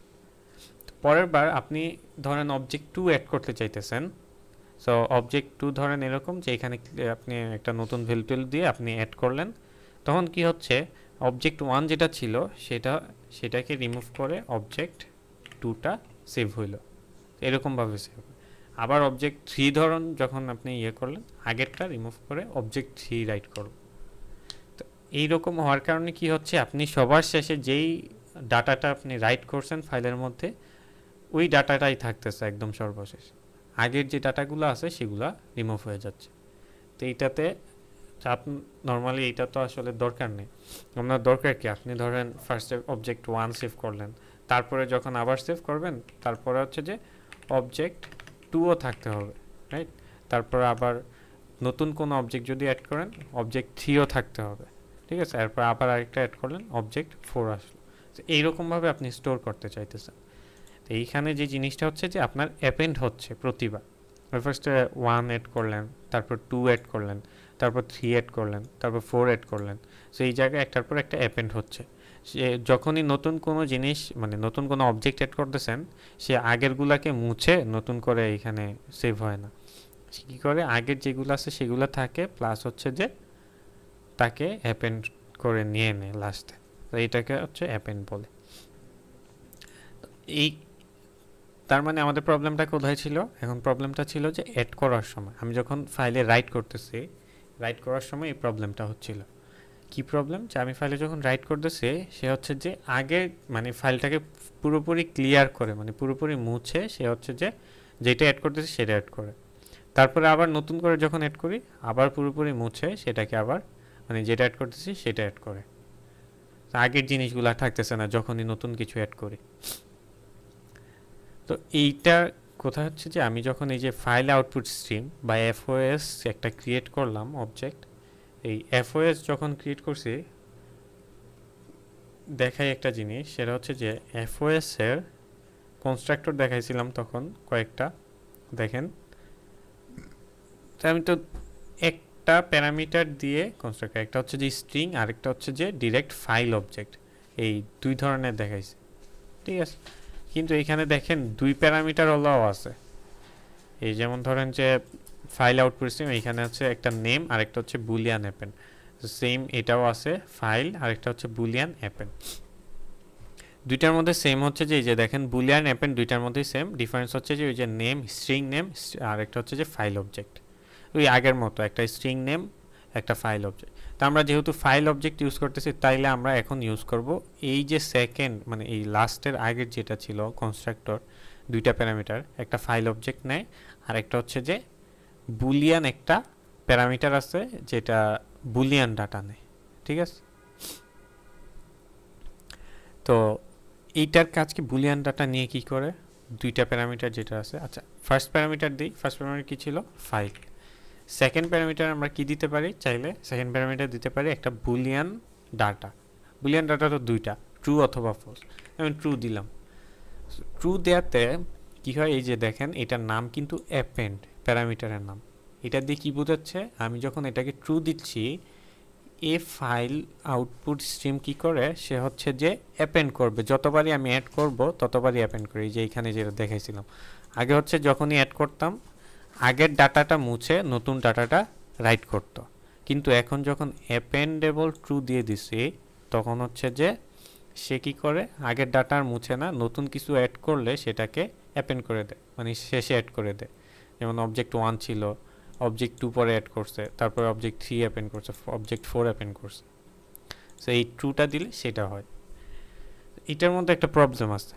পরের বার আপনি ধরেন অবজেক্ট 2 অ্যাড করতে চাইতেছেন। সো অবজেক্ট 2 ধরেন এরকম যে এখানে আপনি একটা নতুন ভ্যালু দিয়ে আপনি অ্যাড করলেন, তখন কি হচ্ছে, অবজেক্ট 1 যেটা ছিল সেটাকে রিমুভ করে অবজেক্ট 2টা সেভ হইল, এরকমভাবে সেভ। আবার অবজেক্ট 3 ধরুন যখন আপনি ইয়ে করলেন, আগেরটা রিমুভ করে অবজেক্ট 3 রাইট করুন। তো এইরকম হওয়ার কারণে কি হচ্ছে, আপনি সবার শেষে যেই ডাটাটা আপনি রাইট করছেন ফাইলের মধ্যে ওই ডাটাটাই থাকতেছে একদম সর্বশেষ, আগের যে ডাটাগুলো আছে সেগুলো রিমুভ হয়ে যাচ্ছে। তো এইটাতে চাপ, নর্মালি এইটা তো আসলে দরকার নেই। আপনার দরকার কি, আপনি ধরেন ফার্স্টে অবজেক্ট 1 সেভ করলেন, তারপরে যখন আবার সেভ করবেন তারপরে হচ্ছে যে অবজেক্ট 2ও থাকতে হবে, রাইট। তারপর আবার নতুন কোনো অবজেক্ট যদি অ্যাড করেন অবজেক্ট 3ও থাকতে হবে, ঠিক আছে। এরপর আবার আরেকটা অ্যাড করলেন অবজেক্ট 4 আসলো। তো এইরকমভাবে আপনি স্টোর করতে চাইতেছেন। তো এইখানে যে জিনিসটা হচ্ছে যে আপনার অ্যাপেন্ড হচ্ছে প্রতিবার। ফার্স্টে 1 অ্যাড করলেন, তারপর 2 অ্যাড করলেন, তারপর 3 অ্যাড করলেন, তারপর 4 অ্যাড করলেন। সো এই জায়গায় একটার পর একটা অ্যাপেন্ড হচ্ছে। সে যখনই নতুন কোনো জিনিস মানে নতুন কোনো অবজেক্ট অ্যাড করতেছেন, সে আগেরগুলাকে মুছে নতুন করে এখানে সেভ হয় না। সে কী করে, আগের যেগুলো আছে সেগুলো থাকে, প্লাস হচ্ছে যে তাকে অ্যাপেন্ড করে নিয়ে নেয় লাস্টে। তো এইটাকে হচ্ছে অ্যাপেন্ড বলে। এই তার মানে আমাদের প্রবলেমটা কোথায় ছিল? এখন প্রবলেমটা ছিল যে অ্যাড করার সময় আমি যখন ফাইলে রাইট করতেছি, রাইট করার সময় এই প্রবলেমটা হচ্ছিল। কি প্রবলেম? যে আমি ফাইলে যখন রাইট করতেছি সে হচ্ছে যে আগে মানে ফাইলটাকে পুরোপুরি ক্লিয়ার করে, মানে পুরোপুরি মুছে সে হচ্ছে যে যেটা অ্যাড করতেছে সেটা অ্যাড করে, তারপরে আবার নতুন করে যখন অ্যাড করি আবার পুরোপুরি মুছে সেটাকে আবার মানে যেটা অ্যাড করতেছি সেটা অ্যাড করে। আগের জিনিসগুলো থাকতেছে না যখনই নতুন কিছু অ্যাড করি। তো এইটা কোথায় হচ্ছে যে আমি যখন এই যে ফাইল আউটপুট স্ট্রিম বা এফওএস একটা ক্রিয়েট করলাম অবজেক্ট, এই এফওএস যখন ক্রিয়েট করছি দেখাই একটা জিনিস, সেটা হচ্ছে যে এফওএস এর কনস্ট্রাক্টর দেখাইছিলাম তখন কয়েকটা, দেখেন তো আমি তো একটা প্যারামিটার দিয়ে কনস্ট্রাক্টর, একটা হচ্ছে যে স্ট্রিং আর একটা হচ্ছে যে ডিরেক্ট ফাইল অবজেক্ট, এই দুই ধরনের দেখাইছি, ঠিক আছে। কিন্তু এখানে দেখেন দুই প্যারামিটার ওলাও আছে, এই যেমন ধরেন যে ফাইল আউটপুট স্ট্রিম এখানে হচ্ছে একটা নেম আর একটা হচ্ছে বুলিয়ান অ্যাপেন্ড, সেম এটাও আছে ফাইল আর একটা হচ্ছে বুলিয়ান অ্যাপেন্ড, দুইটার মধ্যে সেম হচ্ছে যে এই যে দেখেন বুলিয়ান অ্যাপেন্ড দুইটার মধ্যেই সেম, ডিফারেন্স হচ্ছে যে ওই যে নেম স্ট্রিং নেম আর একটা হচ্ছে যে ফাইল অবজেক্ট, ওই আগের মতো একটা স্ট্রিং নেম একটা ফাইল অবজেক্ট। তো আমরা যেহেতু ফাইল অবজেক্ট ইউজ করতেছি তাইলে আমরা এখন ইউজ করব এই যে সেকেন্ড মানে এই লাস্টের আগের যেটা ছিল কনস্ট্রাক্টর, দুইটা প্যারামিটার, একটা ফাইল অবজেক্ট নেয় আর একটা হচ্ছে যে বুলিয়ান একটা প্যারামিটার আছে যেটা বুলিয়ান ডাটা নেয়, ঠিক আছে। তো এইটার কাজ কি বুলিয়ান ডাটা নিয়ে কি করে, দুইটা প্যারামিটার যেটা আছে, আচ্ছা ফার্স্ট প্যারামিটার দিই, ফার্স্ট প্যারামিটার কি ছিল ফাইল, সেকেন্ড প্যারামিটার আমরা কি দিতে পারি চাইলে, সেকেন্ড প্যারামিটার দিতে পারি একটা বুলিয়ান ডাটা, বুলিয়ান ডাটা তো দুইটা ট্রু অথবা ফলস, আমি ট্রু দিলাম, ট্রু দেওয়াতে কি হয় এই যে দেখেন এটার নাম কিন্তু অ্যাপেন্ড প্যারামিটারের নাম, এটা দিয়ে কি বোঝাচ্ছে আমি যখন এটাকে ট্রু দিচ্ছি এ ফাইল আউটপুট স্ট্রিম কি করে সে হচ্ছে যে অ্যাপেন্ড করবে, যতবারই আমি অ্যাড করব ততবারই অ্যাপেন্ড করি, যে এখানে যেটা দেখাইছিলাম আগে হচ্ছে যখনই অ্যাড করতাম আগের ডাটাটা মুছে নতুন ডাটাটা রাইট করত, কিন্তু এখন যখন অ্যাপেন্ডেবল ট্রু দিয়ে দিছি তখন হচ্ছে যে সে কি করে আগের ডাটা আর মুছে না, নতুন কিছু অ্যাড করলে সেটাকে অ্যাপেন্ড করে দেয়, মানে শেষে অ্যাড করে দেয়, যেমন অবজেক্ট 1 ছিল অবজেক্ট 2 পরে অ্যাড করছে, তারপরে অবজেক্ট 3 অ্যাপেন্ড করছে, অবজেক্ট 4 অ্যাপেন্ড করছে, সো এই ট্রুটা দিলে সেটা হয়। এটার মধ্যে একটা প্রবলেম আছে,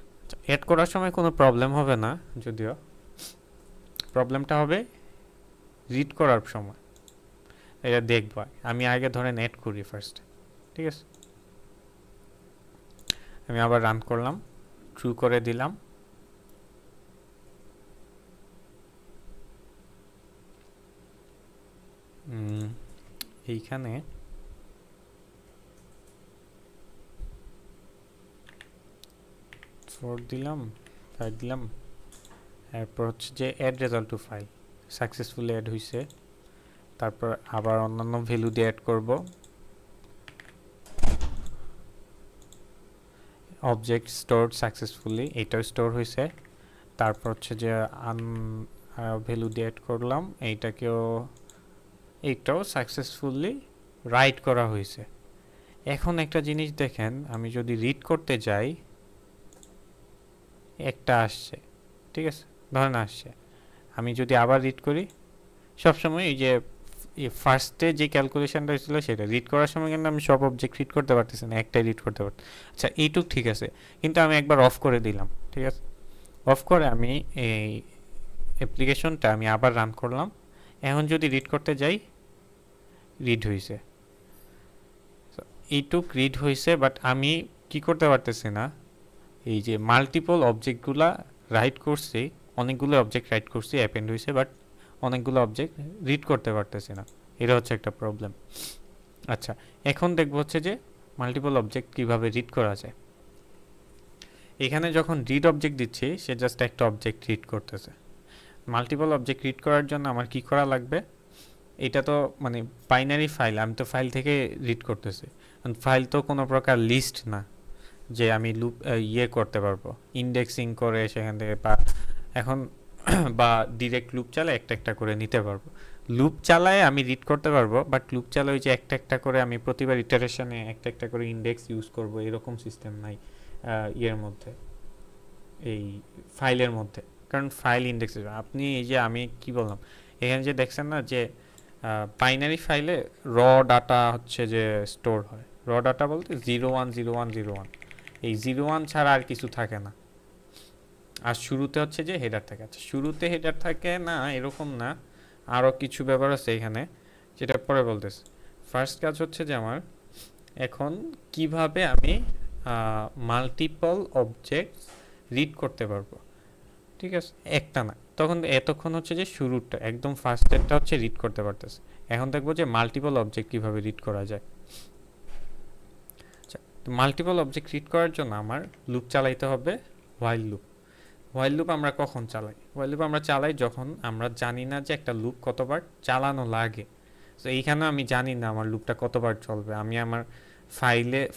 অ্যাড করার সময় কোনো প্রবলেম হবে না, যদিও প্রবলেমটা হবে রিড করার সময়, এটা দেখব আমি আগে ধরেন অ্যাড করি ফার্স্ট, ঠিক আছে। আমি আবার রান করলাম, ট্রু করে দিলাম, এইখানে ফোর দিলাম, 5 দিলাম, এরপর হচ্ছে যে add result to file successfully add হয়েছে, তারপর আবার অন্যান্য ভ্যালু দিয়ে অ্যাড করব, অবজেক্ট স্টোরড সাকসেসফুলি এটাও স্টোর হয়েছে, তারপর হচ্ছে যে ভ্যালু দিয়ে অ্যাড করলাম এইটাকেও, এইটাও সাকসেসফুলি রাইট করা হয়েছে। এখন একটা জিনিস দেখেন আমি যদি রিড করতে যাই একটা আসছে, ঠিক আছে ধরেন আসছে, আমি যদি আবার রিড করি সবসময় এই যে ফার্স্টে যে ক্যালকুলেশনটা ছিল সেটা রিড করার সময় কিন্তু আমি সব অবজেক্ট রিড করতে পারতেছি না, একটাই রিড করতে পারছি, আচ্ছা এইটুক ঠিক আছে, কিন্তু আমি একবার অফ করে দিলাম, ঠিক আছে, অফ করে আমি এই অ্যাপ্লিকেশনটা আমি আবার রান করলাম, এখন যদি রিড করতে যাই রিড হয়েছে, এইটুক রিড হয়েছে, বাট আমি কি করতে পারতেছি না, এই যে মাল্টিপল অবজেক্টগুলা রাইট করছি, অনেকগুলো অবজেক্ট রাইট করছি অ্যাপেন্ড হয়েছে, বাট অনেকগুলো অবজেক্ট রিড করতে পারতেছি না, এটা হচ্ছে একটা প্রবলেম। আচ্ছা এখন দেখবো হচ্ছে যে মাল্টিপল অবজেক্ট কিভাবে রিড করা যায়। এখানে যখন রিড অবজেক্ট দিচ্ছি সে জাস্ট একটা অবজেক্ট রিড করতেছে, মাল্টিপল অবজেক্ট রিড করার জন্য আমার কি করা লাগবে, এটা তো মানে বাইনারি ফাইল, আমি তো ফাইল থেকে রিড করতেছি, ফাইল তো কোনো প্রকার লিস্ট না যে আমি লুপ ইয়ে করতে পারবো ইন্ডেক্সিং করে সেখান থেকে, বা এখন বা ডিরেক্ট লুপ চালায় একটা একটা করে নিতে পারবো, লুপ চালায় আমি রিড করতে পারবো, বাট লুপ চালায় যে একটা একটা করে আমি প্রতিবার ইটারেশনে একটা একটা করে ইন্ডেক্স ইউজ করব এরকম সিস্টেম নাই ইয়ের মধ্যে, এই ফাইলের মধ্যে, কারণ ফাইল ইন্ডেক্স আপনি এই যে আমি কি বললাম এখানে যে দেখছেন না যে বাইনারি ফাইলে র ডাটা হচ্ছে যে স্টোর হয়, র ডাটা বলতে 010101, এই 01 ছাড়া আর কিছু থাকে না, আর শুরুতে হচ্ছে যে হেডার থাকে। আচ্ছা শুরুতে হেডার থাকে না এরকম না, আরও কিছু ব্যাপার আছে এখানে যেটা পরে বলতেছে। ফার্স্ট কাজ হচ্ছে যে আমার এখন কিভাবে আমি মাল্টিপল অবজেক্টস রিড করতে পারবো, ঠিক আছে একটা না, তখন এতক্ষণ হচ্ছে যে শুরুটা একদম ফার্স্টেরটা হচ্ছে রিড করতে পারতেছে। এখন দেখবো যে মাল্টিপল অবজেক্ট কিভাবে রিড করা যায়। আচ্ছা তো মাল্টিপল অবজেক্ট রিড করার জন্য আমার লুপ চালাইতে হবে, হোয়াইল লুপ। হোয়াইল লুপ আমরা কখন চালাই? হোয়াইল লুপ আমরা চালাই যখন আমরা জানি না যে একটা লুপ কতবার চালানো লাগে। তো এইখানে আমি জানি না আমার লুপটা কতবার চলবে, আমি আমার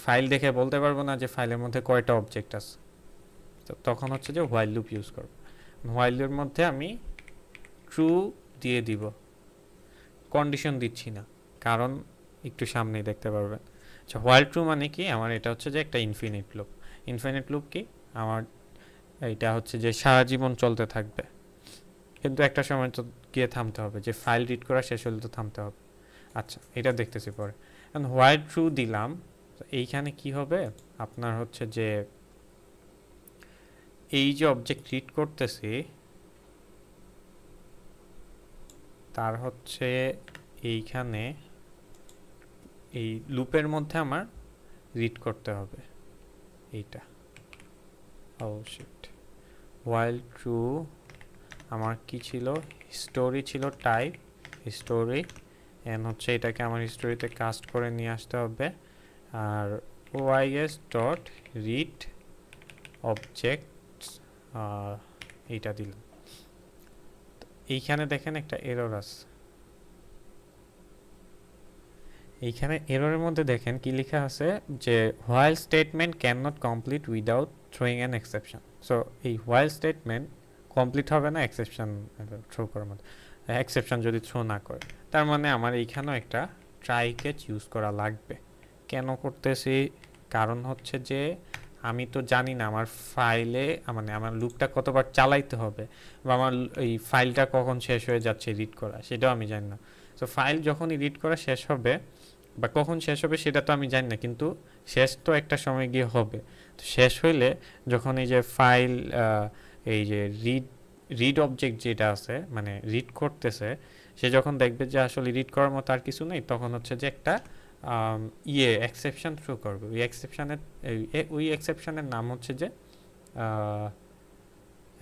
ফাইল দেখে বলতে পারবো না যে ফাইলের মধ্যে কয়টা অবজেক্ট আছে, তো তখন হচ্ছে যে হোয়াইল লুপ ইউজ করব। হোয়াইল লুপের মধ্যে আমি ট্রু দিয়ে দিব, কন্ডিশন দিচ্ছি না, কারণ একটু সামনেই দেখতে পারবেন। আচ্ছা হোয়াইল ট্রু মানে কি, আমার এটা হচ্ছে যে একটা ইনফিনিট লুপ। ইনফিনিট লুপ কি, আমার এটা হচ্ছে যে সারা জীবন চলতে থাকবে, কিন্তু একটা সময় তো গিয়ে থামতে হবে, যে ফাইল রিড করা শেষ হলে তো থামতে হবে। আচ্ছা এটা দেখতেছি পরে। এখন হোয়াইল ট্রু দিলাম, এইখানে কি হবে আপনার হচ্ছে যে এই যে অবজেক্ট রিড করতেছি তার হচ্ছে এইখানে এই লুপের মধ্যে আমার রিড করতে হবে এইটা। ও শিট, হোয়াইল ট্রু আমার কি ছিল, হিস্টোরি ছিল, টাইপ হিস্টোরি, এন হচ্ছে এটাকে আমার হিস্টোরিতে কাস্ট করে নিয়ে আসতে হবে, আর ওয়াইএস ডট রিড অবজেক্টস এইটা দিলাম। এইখানে দেখেন একটা এরর আছে, এইখানে এররের মধ্যে দেখেন কি লেখা আছে যে while statement can not complete without throwing an exception. So এই হোয়াইল স্টেটমেন্ট কমপ্লিট হবে না এক্সেপশন থ্রো করার মধ্যে, এক্সেপশন যদি থ্রো না করে, তার মানে আমার এইখানেও একটা ট্রাই ক্যাচ ইউজ করা লাগবে। কেন করতেছি, কারণ হচ্ছে যে আমি তো জানি না আমার ফাইলে মানে আমার লুপটা কতবার চালাইতে হবে, বা আমার এই ফাইলটা কখন শেষ হয়ে যাচ্ছে রিড করা সেটাও আমি জানি না। সো ফাইল যখনই রিড করা শেষ হবে বা কখন শেষ হবে সেটা তো আমি জানি না, কিন্তু শেষ তো একটা সময় গিয়ে হবে। তো শেষ হইলে যখন এই যে ফাইল এই যে রিড অবজেক্ট যেটা আছে মানে রিড করতেছে, সে যখন দেখবে যে আসলে রিড করার মতো আর কিছু নেই, তখন হচ্ছে যে একটা এক্সেপশন থ্রো করবে। ওই এক্সেপশনের নাম হচ্ছে যে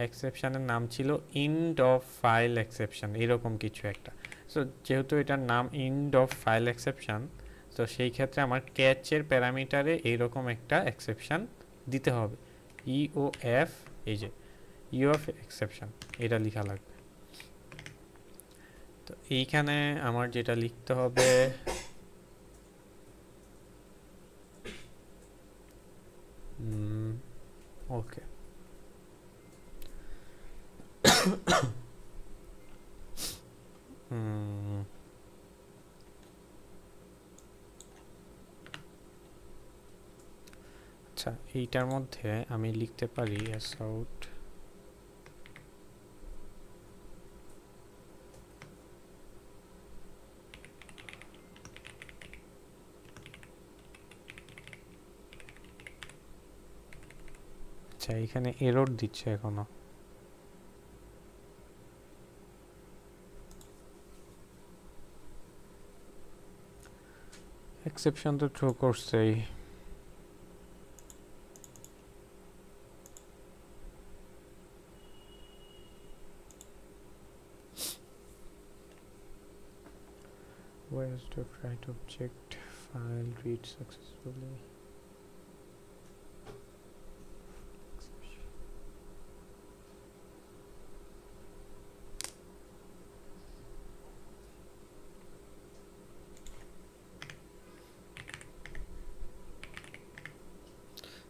এক্সেপশনের নাম ছিল ইন্ড অফ ফাইল এক্সেপশন, এরকম কিছু একটা। সো যেহেতু এটার নাম ইন্ড অফ ফাইল এক্সেপশন, তো সেই ক্ষেত্রে আমার ক্যাচের প্যারামিটারে এইরকম একটা এক্সেপশন দিতে হবে, ইওএফ, এই যে ইওএফ এক্সেপশন এটা লেখা লাগবে। তো এইখানে আমার যেটা লিখতে হবে ওকে, আচ্ছা এইটার মধ্যে আমি লিখতে পারি অ্যাসাউট আচ্ছা এখানে এরর দিচ্ছে এখনো, এক্সেপশন তো থ্রো করছেই। Where's the right object file read successfully?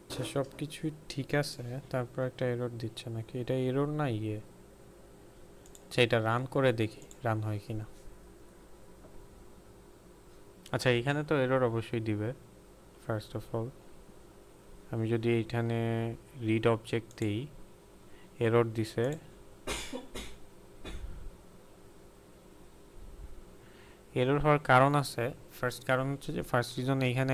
আচ্ছা সব কিছুই ঠিক আছে, তারপর একটা এরর দিচ্ছে নাকি, এটা এরর না ইয়ে, আচ্ছা এটা রান করে দেখি রান হয় কিনা। আচ্ছা এখানে তো এরর অবশ্যই দিবে। ফার্স্ট অফ অল আমি যদি এইখানে রিড অবজেক্ট দিই, এরর দিছে, এরর হওয়ার কারণ আছে। ফার্স্ট কারণ হচ্ছে যে ফার্স্ট রিজন এইখানে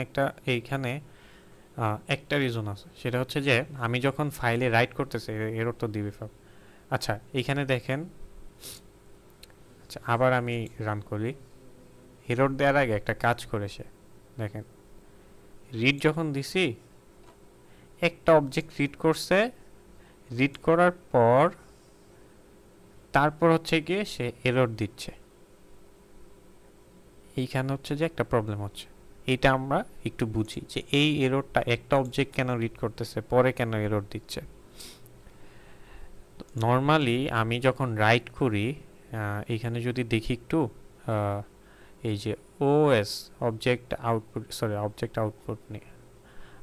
একটা রিজন আছে, সেটা হচ্ছে যে আমি যখন ফাইলে রাইট করতেছি এরর তো দিবে সব। আচ্ছা এইখানে দেখেন, আচ্ছা আবার আমি রান করি, এরর দেওয়ার আগে একটা কাজ করেছে দেখেন, রিড যখন দিছি একটা অবজেক্ট রিড করছে, রিড করার পর তারপর হচ্ছে গিয়ে সে এরর দিচ্ছে। এইখানে হচ্ছে যে একটা প্রবলেম হচ্ছে, এইটা আমরা একটু বুঝি যে এই এররটা একটা অবজেক্ট কেন রিড করতেছে পরে কেন এরর দিচ্ছে। নর্মালি আমি যখন রাইট করি এইখানে যদি দেখি একটু, এই যে ওএস অবজেক্ট আউটপুট নিয়ে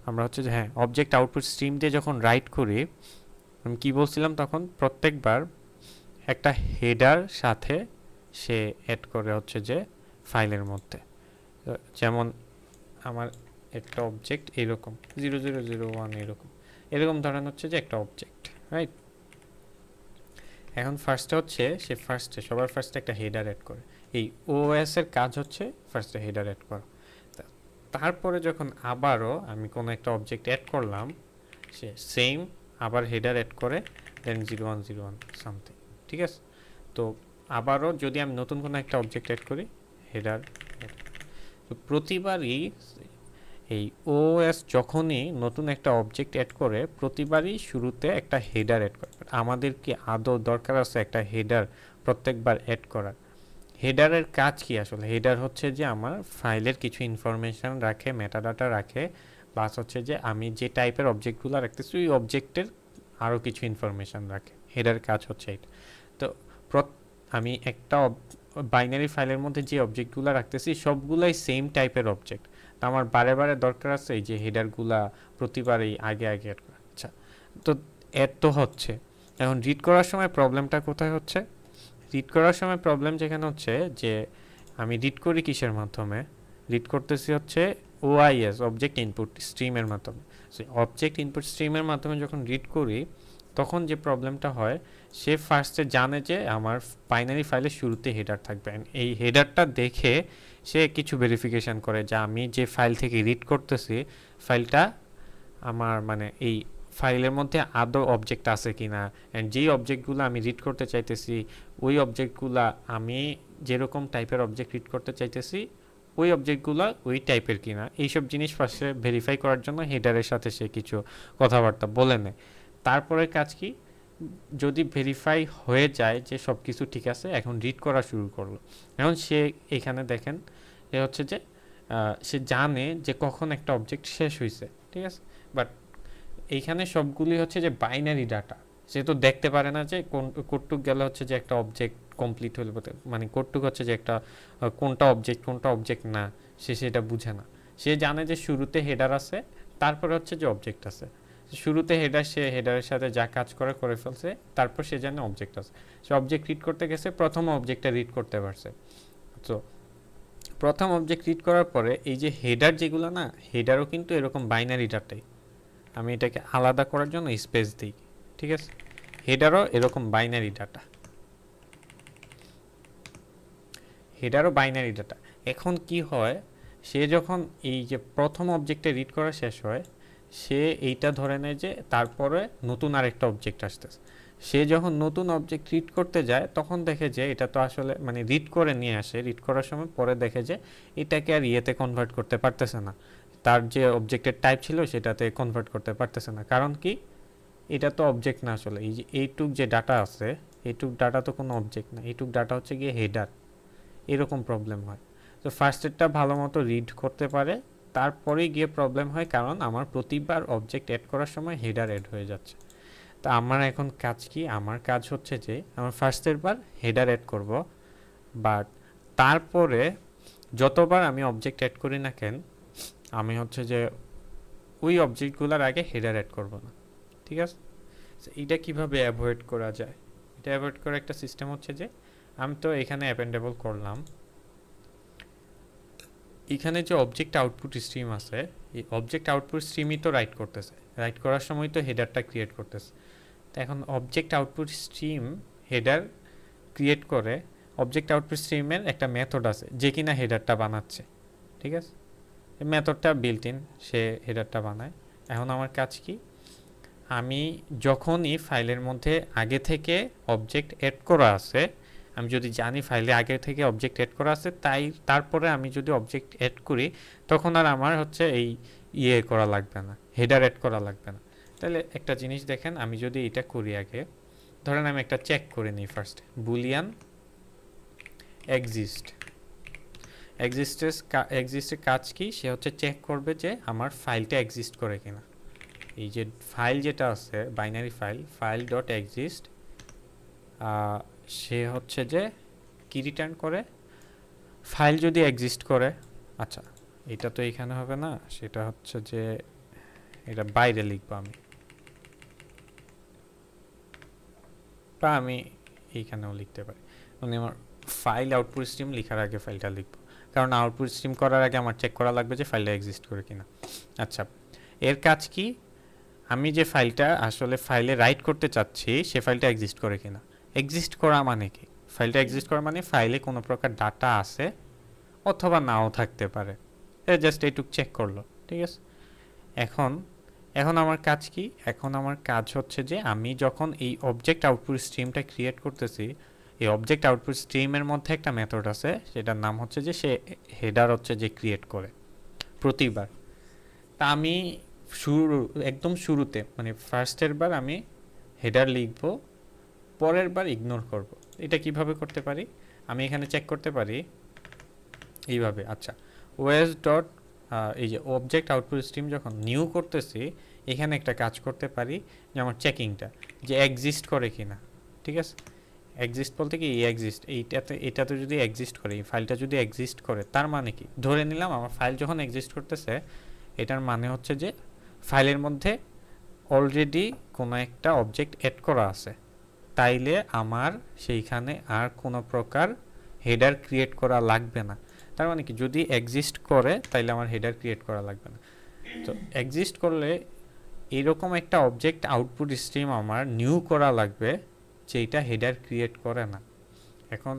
আমরা হচ্ছে যে হ্যাঁ অবজেক্ট আউটপুট স্ট্রিম দিয়ে যখন রাইট করি, আমি কি বলছিলাম তখন প্রত্যেকবার একটা হেডার সাথে সে অ্যাড করে হচ্ছে যে ফাইলের মধ্যে। যেমন আমার একটা অবজেক্ট এরকম 0001 এরকম ধরেন হচ্ছে যে একটা অবজেক্ট, রাইট? এখন ফার্স্টে হচ্ছে সে সবার ফার্স্টে একটা হেডার অ্যাড করে। এই ওএস এর কাজ হচ্ছে ফার্স্টে হেডার অ্যাড করা। তারপরে যখন আবারও আমি কোনো একটা অবজেক্ট অ্যাড করলাম, সে সেম আবার হেডার অ্যাড করে দেন 0101 সামথিং, ঠিক আছে? তো আবারও যদি আমি নতুন কোনো একটা অবজেক্ট অ্যাড করি, হেডার, তো প্রতিবারই এই ওএস যখনই নতুন একটা অবজেক্ট অ্যাড করে প্রতিবারই শুরুতে একটা হেডার অ্যাড করে। আমাদের কি আদৌ দরকার আছে একটা হেডার প্রত্যেকবার অ্যাড করার? হেডারের কাজ কি আসলে? হেডার হচ্ছে যে আমার ফাইলের কিছু ইনফরমেশন রাখে, মেটাডাটা রাখে, প্লাস হচ্ছে যে আমি যে টাইপের অবজেক্টগুলো রাখতেছি ওই অবজেক্টের আরও কিছু ইনফরমেশন রাখে। হেডারের কাজ হচ্ছে এটা। তো আমি একটা বাইনারি ফাইলের মধ্যে যে অবজেক্টগুলো রাখতেছি সবগুলাই সেম টাইপের অবজেক্ট। তো আমার বারে বারে দরকার আছে এই যে হেডারগুলা প্রতিবারই আগে অ্যাড করা। আচ্ছা, তো অ্যাড তো হচ্ছে, এখন রিড করার সময় প্রবলেমটা কোথায় হচ্ছে? রিড করার সময় প্রবলেম যেখানে হচ্ছে যে আমি রিড করি কিসের মাধ্যমে? রিড করতেছি হচ্ছে ওআইএস, অবজেক্ট ইনপুট স্ট্রিমের মাধ্যমে। অবজেক্ট ইনপুট স্ট্রিমের মাধ্যমে যখন রিড করি তখন যে প্রবলেমটা হয়, সে ফার্স্টে জানে যে আমার বাইনারি ফাইলের শুরুতে হেডার থাকবে। এই হেডারটা দেখে সে কিছু ভেরিফিকেশান করে যে আমি যে ফাইল থেকে রিড করতেছি ফাইলটা আমার মানে এই ফাইলের মধ্যে আদৌ অবজেক্ট আছে কিনা, অ্যান্ড যেই অবজেক্টগুলো আমি রিড করতে চাইতেছি ওই অবজেক্টগুলো আমি যেরকম টাইপের অবজেক্ট রিড করতে চাইতেছি ওই অবজেক্টগুলো ওই টাইপের কিনা, এইসব জিনিস ফার্স্টে ভেরিফাই করার জন্য হেডারের সাথে সে কিছু কথাবার্তা বলে নেয়। তারপরে কাজ কি, যদি ভেরিফাই হয়ে যায় যে সব কিছু ঠিক আছে, এখন রিড করা শুরু করলো। এখন সে এখানে দেখেন এ হচ্ছে যে সে জানে যে কখন একটা অবজেক্ট শেষ হয়েছে, ঠিক আছে? বাট এইখানে সবগুলি হচ্ছে যে বাইনারি ডাটা, সে তো দেখতে পারে না যে কোনটুক গেলে হচ্ছে যে একটা অবজেক্ট কমপ্লিট হলো, মানে কোনটুক হচ্ছে যে একটা কোনটা অবজেক্ট না, সে সেটা বুঝে না। সে জানে যে শুরুতে হেডার আছে, তারপরে হচ্ছে যে অবজেক্ট আছে। শুরুতে হেডার, সে হেডারের সাথে যা কাজ করে ফেলছে, তারপর সে জানে অবজেক্ট আছে। সে অবজেক্ট রিড করতে গেছে, প্রথম অবজেক্টটা রিড করতে পারছে। তো প্রথম অবজেক্ট রিড করার পরে এই যে হেডার যেগুলো না, হেডারও কিন্তু এরকম বাইনারি ডাটাই। আমি এটাকে আলাদা করার জন্য স্পেস দিই, ঠিক আছে? হেডারও এরকম বাইনারি ডাটা, হেডারও বাইনারি ডাটা। এখন কি হয়, সে যখন এই যে প্রথম অবজেক্টে রিড করা শেষ হয়, সে এইটা ধরে নেয় যে তারপরে নতুন আরেকটা অবজেক্ট আসতেছে। সে যখন নতুন অবজেক্ট রিড করতে যায় তখন দেখে যে এটা তো আসলে মানে রিড করে নিয়ে আসে, রিড করার সময় পরে দেখে যে এটাকে আর ইয়েতে কনভার্ট করতে পারতেছে না, তার যে অবজেক্টের টাইপ ছিল সেটাতে কনভার্ট করতে পারতেছে না। কারণ কি, এটা তো অবজেক্ট না আসলে, এই যে এইটুক যে ডাটা আছে এইটুক ডাটা তো কোনো অবজেক্ট না, এইটুক ডাটা হচ্ছে গিয়ে হেডার। এরকম প্রবলেম হয়। তো ফার্স্টেরটা ভালো মতো রিড করতে পারে, তারপরে গিয়ে প্রবলেম হয় কারণ আমার প্রতিবার অবজেক্ট অ্যাড করার সময় হেডার অ্যাড হয়ে যাচ্ছে। তো আমার এখন কাজ কি, আমার কাজ হচ্ছে যে আমার ফার্স্টের বার হেডার অ্যাড করব, বাট তারপরে যতবার আমি অবজেক্ট অ্যাড করি না কেন আমি হচ্ছে যে ওই অবজেক্টগুলোর আগে হেডার অ্যাড করব না, ঠিক আছে? এইটা কিভাবে অ্যাভয়েড করা যায়? এটা অ্যাভয়েড করার একটা সিস্টেম হচ্ছে যে আমি তো এখানে অ্যাপেন্ডেবল করলাম, এখানে যে অবজেক্ট আউটপুট স্ট্রিম আছে এই অবজেক্ট আউটপুট স্ট্রিমই তো রাইট করতেছে, রাইট করার সময় তো হেডারটা ক্রিয়েট করতেছে। তো এখন object output stream header create করে অবজেক্ট আউটপুট স্ট্রিমের একটা মেথড আছে যে কিনা হেডারটা বানাচ্ছে, ঠিক আছে? এই মেথডটা বিল্ট ইন, সে হেডারটা বানায়। এখন আমার কাজ কি, আমি যখনই ফাইলের মধ্যে আগে থেকে অবজেক্ট অ্যাড করা আছে, আমি যদি জানি ফাইলে আগে থেকে অবজেক্ট অ্যাড করা আছে, তারপরে আমি যদি অবজেক্ট অ্যাড করি তখন আর আমার হচ্ছে এই করা লাগবে না, হেডার অ্যাড করা লাগবে না। তাহলে একটা জিনিস দেখেন, আমি যদি এটা করি আগে, ধরেন আমি একটা চেক করে নিই ফার্স্ট, বুলিয়ান এক্সিস্টের কাজ কি, সে হচ্ছে চেক করবে যে আমার ফাইলটা এক্সিস্ট করে কিনা। এই যে ফাইল যেটা আছে বাইনারি ফাইল ডট এক্সিস্ট, সে হচ্ছে যে কি রিটার্ন করে, ফাইল যদি এক্সিস্ট করে। আচ্ছা, এটা তো এখানে হবে না, সেটা হচ্ছে যে এটা বাইরে লিখবো আমি, বা আমি এইখানেও লিখতে পারি। মানে আমার ফাইল আউটপুট স্ট্রিম লেখার আগে ফাইলটা লিখবো, কারণ আউটপুট স্ট্রিম করার আগে আমার চেক করা লাগবে যে ফাইলটা এক্সিস্ট করে কিনা। আচ্ছা, এর কাজ কি, আমি যে ফাইলটা আসলে ফাইলে রাইট করতে চাচ্ছি সে ফাইলটা এক্সিস্ট করে কিনা। এক্সিস্ট করা মানে কি, ফাইলটা এক্সিস্ট করা মানে ফাইলে কোনো প্রকার ডাটা আছে অথবা নাও থাকতে পারে, জাস্ট এইটুক চেক করলো, ঠিক আছে? এখন আমার কাজ কি, এখন আমার কাজ হচ্ছে যে আমি যখন এই অবজেক্ট আউটপুট স্ট্রিমটা ক্রিয়েট করতেছি, এই অবজেক্ট আউটপুট স্ট্রিমের মধ্যে একটা মেথড আছে, সেটার নাম হচ্ছে যে সে হেডার হচ্ছে যে ক্রিয়েট করে প্রতিবার। তা আমি একদম শুরুতে মানে ফার্স্টের বার আমি হেডার লিখব, পরের বার ইগনোর করব। এটা কিভাবে করতে পারি, আমি এখানে চেক করতে পারি এইভাবে। আচ্ছা, ওএস ডট এই যে অবজেক্ট আউটপুট স্ট্রিম যখন নিউ করতেছি, এখানে একটা কাজ করতে পারি যে আমার চেকিংটা যে এক্সিস্ট করে কিনা, ঠিক আছে? এক্সিস্ট বলতে কি, এক্সিস্ট এটাতে যদি এক্সিস্ট করে, এই ফাইলটা যদি এক্সিস্ট করে, তার মানে কি, ধরে নিলাম আমার ফাইল যখন এক্সিস্ট করতেছে, এটার মানে হচ্ছে যে ফাইলের মধ্যে অলরেডি কোনো একটা অবজেক্ট অ্যাড করা আছে, তাইলে আমার সেইখানে আর কোনো প্রকার হেডার ক্রিয়েট করা লাগবে না। তার মানে কি, যদি এক্সিস্ট করে তাইলে আমার হেডার ক্রিয়েট করা লাগবে না। তো এক্সিস্ট করলে এইরকম একটা অবজেক্ট আউটপুট স্ট্রিম আমার নিউ করা লাগবে যেটা হেডার ক্রিয়েট করে না। এখন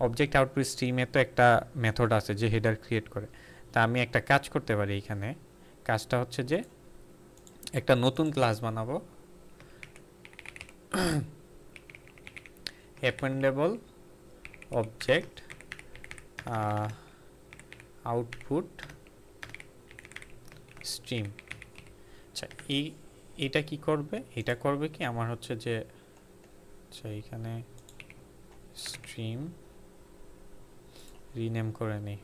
অবজেক্ট আউটপুট স্ট্রিমে তো একটা মেথড আছে যে হেডার ক্রিয়েট করে, তা আমি একটা কাজ করতে পারি এখানে। কাজটা হচ্ছে যে একটা নতুন ক্লাস বানাবো, অ্যাপেন্ডেবল অবজেক্ট আউটপুট স্ট্রিম। আচ্ছা, এটা কি করবে, এটা করবে কি, আমার হচ্ছে যে আচ্ছা এখানে স্ট্রিম রিনেম করে নিই,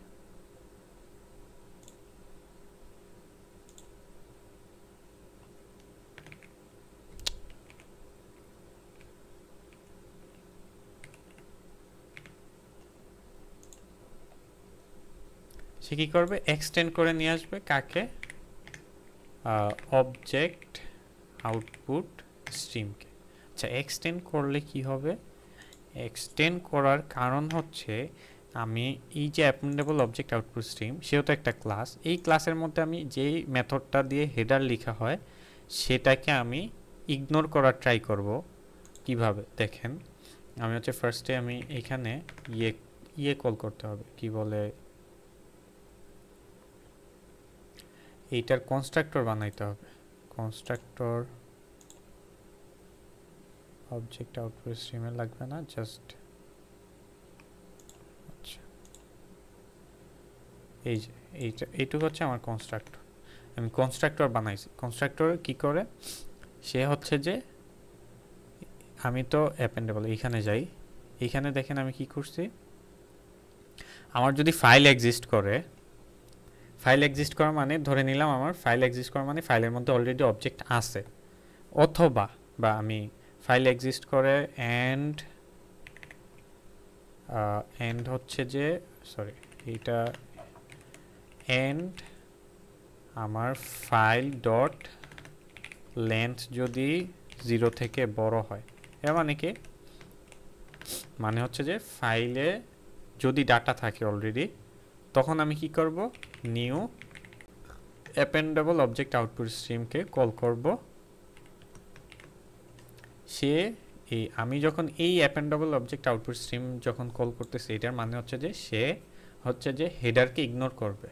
সে কি করবে, এক্সটেন্ড করে নিয়ে আসবে কাকে, অবজেক্ট আউটপুট স্ট্রিমকে। আচ্ছা, এক্সটেন্ড করলে কি হবে, এক্সটেন্ড করার কারণ হচ্ছে আমি এই যে অ্যাপেন্ডেবল অবজেক্ট আউটপুট স্ট্রিম, সেও তো একটা ক্লাস, এই ক্লাসের মধ্যে আমি যেই মেথডটা দিয়ে হেডার লেখা হয় সেটাকে আমি ইগনোর করার ট্রাই করব। কিভাবে দেখেন, আমি হচ্ছে ফার্স্টে আমি এখানে কল করতে হবে, কি বলে, এইটার কনস্ট্রাক্টর বানাইতে হবে, কনস্ট্রাক্টর অবজেক্ট আউটপুট স্ট্রিমে লাগবে না, জাস্ট আচ্ছা এই যে এইটুকু হচ্ছে আমার কনস্ট্রাক্টর। আমি কনস্ট্রাক্টর বানাইছি, কনস্ট্রাক্টর কি করে, সে হচ্ছে যে আমি তো অ্যাপেন্ডেবল, এইখানে যাই, এইখানে দেখেন আমি কি করছি, আমার যদি ফাইল এক্সিস্ট করে, ফাইল এক্সিস্ট করা মানে ধরে নিলাম আমার ফাইল এক্সিস্ট করা মানে ফাইলের মধ্যে অলরেডি অবজেক্ট আছে, অথবা বা আমি ফাইল এক্সিস্ট করে এন্ড হচ্ছে যে সরি এটা এন্ড আমার ফাইল ডট লেন্থ যদি 0 থেকে বড় হয়, এর মানে কি, মানে হচ্ছে যে ফাইলে যদি ডাটা থাকে অলরেডি, তখন আমি কি করব, নিউ অ্যাপেন্ডেবল অবজেক্ট আউটপুট স্ট্রিমকে কল করব, সে এই আমি যখন এই অ্যাপেন্ডেবল অবজেক্ট আউটপুট স্ট্রিম যখন কল করতেছি, এটার মানে হচ্ছে যে সে হচ্ছে যে হেডারকে ইগনোর করবে,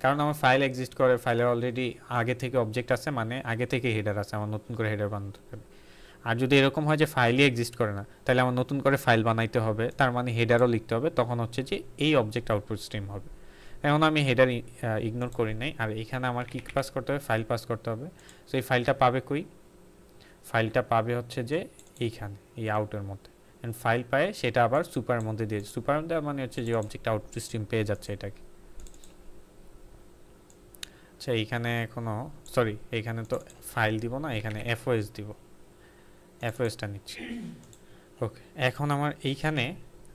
কারণ আমার ফাইল এক্সিস্ট করে, ফাইলের অলরেডি আগে থেকে অবজেক্ট আছে, মানে আগে থেকে হেডার আছে, আমার নতুন করে হেডার বানাতে হবে। আর যদি এরকম হয় যে ফাইলই এক্সিস্ট করে না, তাহলে আমার নতুন করে ফাইল বানাইতে হবে, তার মানে হেডারও লিখতে হবে, তখন হচ্ছে যে এই অবজেক্ট আউটপুট স্ট্রিম হবে। এখন আমি হেডার ইগনোর করি নাই, আর এখানে আমার কি পাস করতে হবে, ফাইল পাস করতে হবে। সো এই ফাইলটা পাবে কই, ফাইলটা পাবে হচ্ছে যে এইখানে এই আউটের মধ্যে, এন্ড ফাইল পায় সেটা আবার সুপারের মধ্যে দিয়ে, সুপার দেওয়া মানে হচ্ছে যে অবজেক্ট আউটপুট স্ট্রিম পেয়ে যাচ্ছে এটাকে। আচ্ছা এইখানে এখনো সরি, এইখানে তো ফাইল দিব না, এখানে এফওএস দিব, এফওএসটা নিচ্ছি। ওকে, এখন আমার এইখানে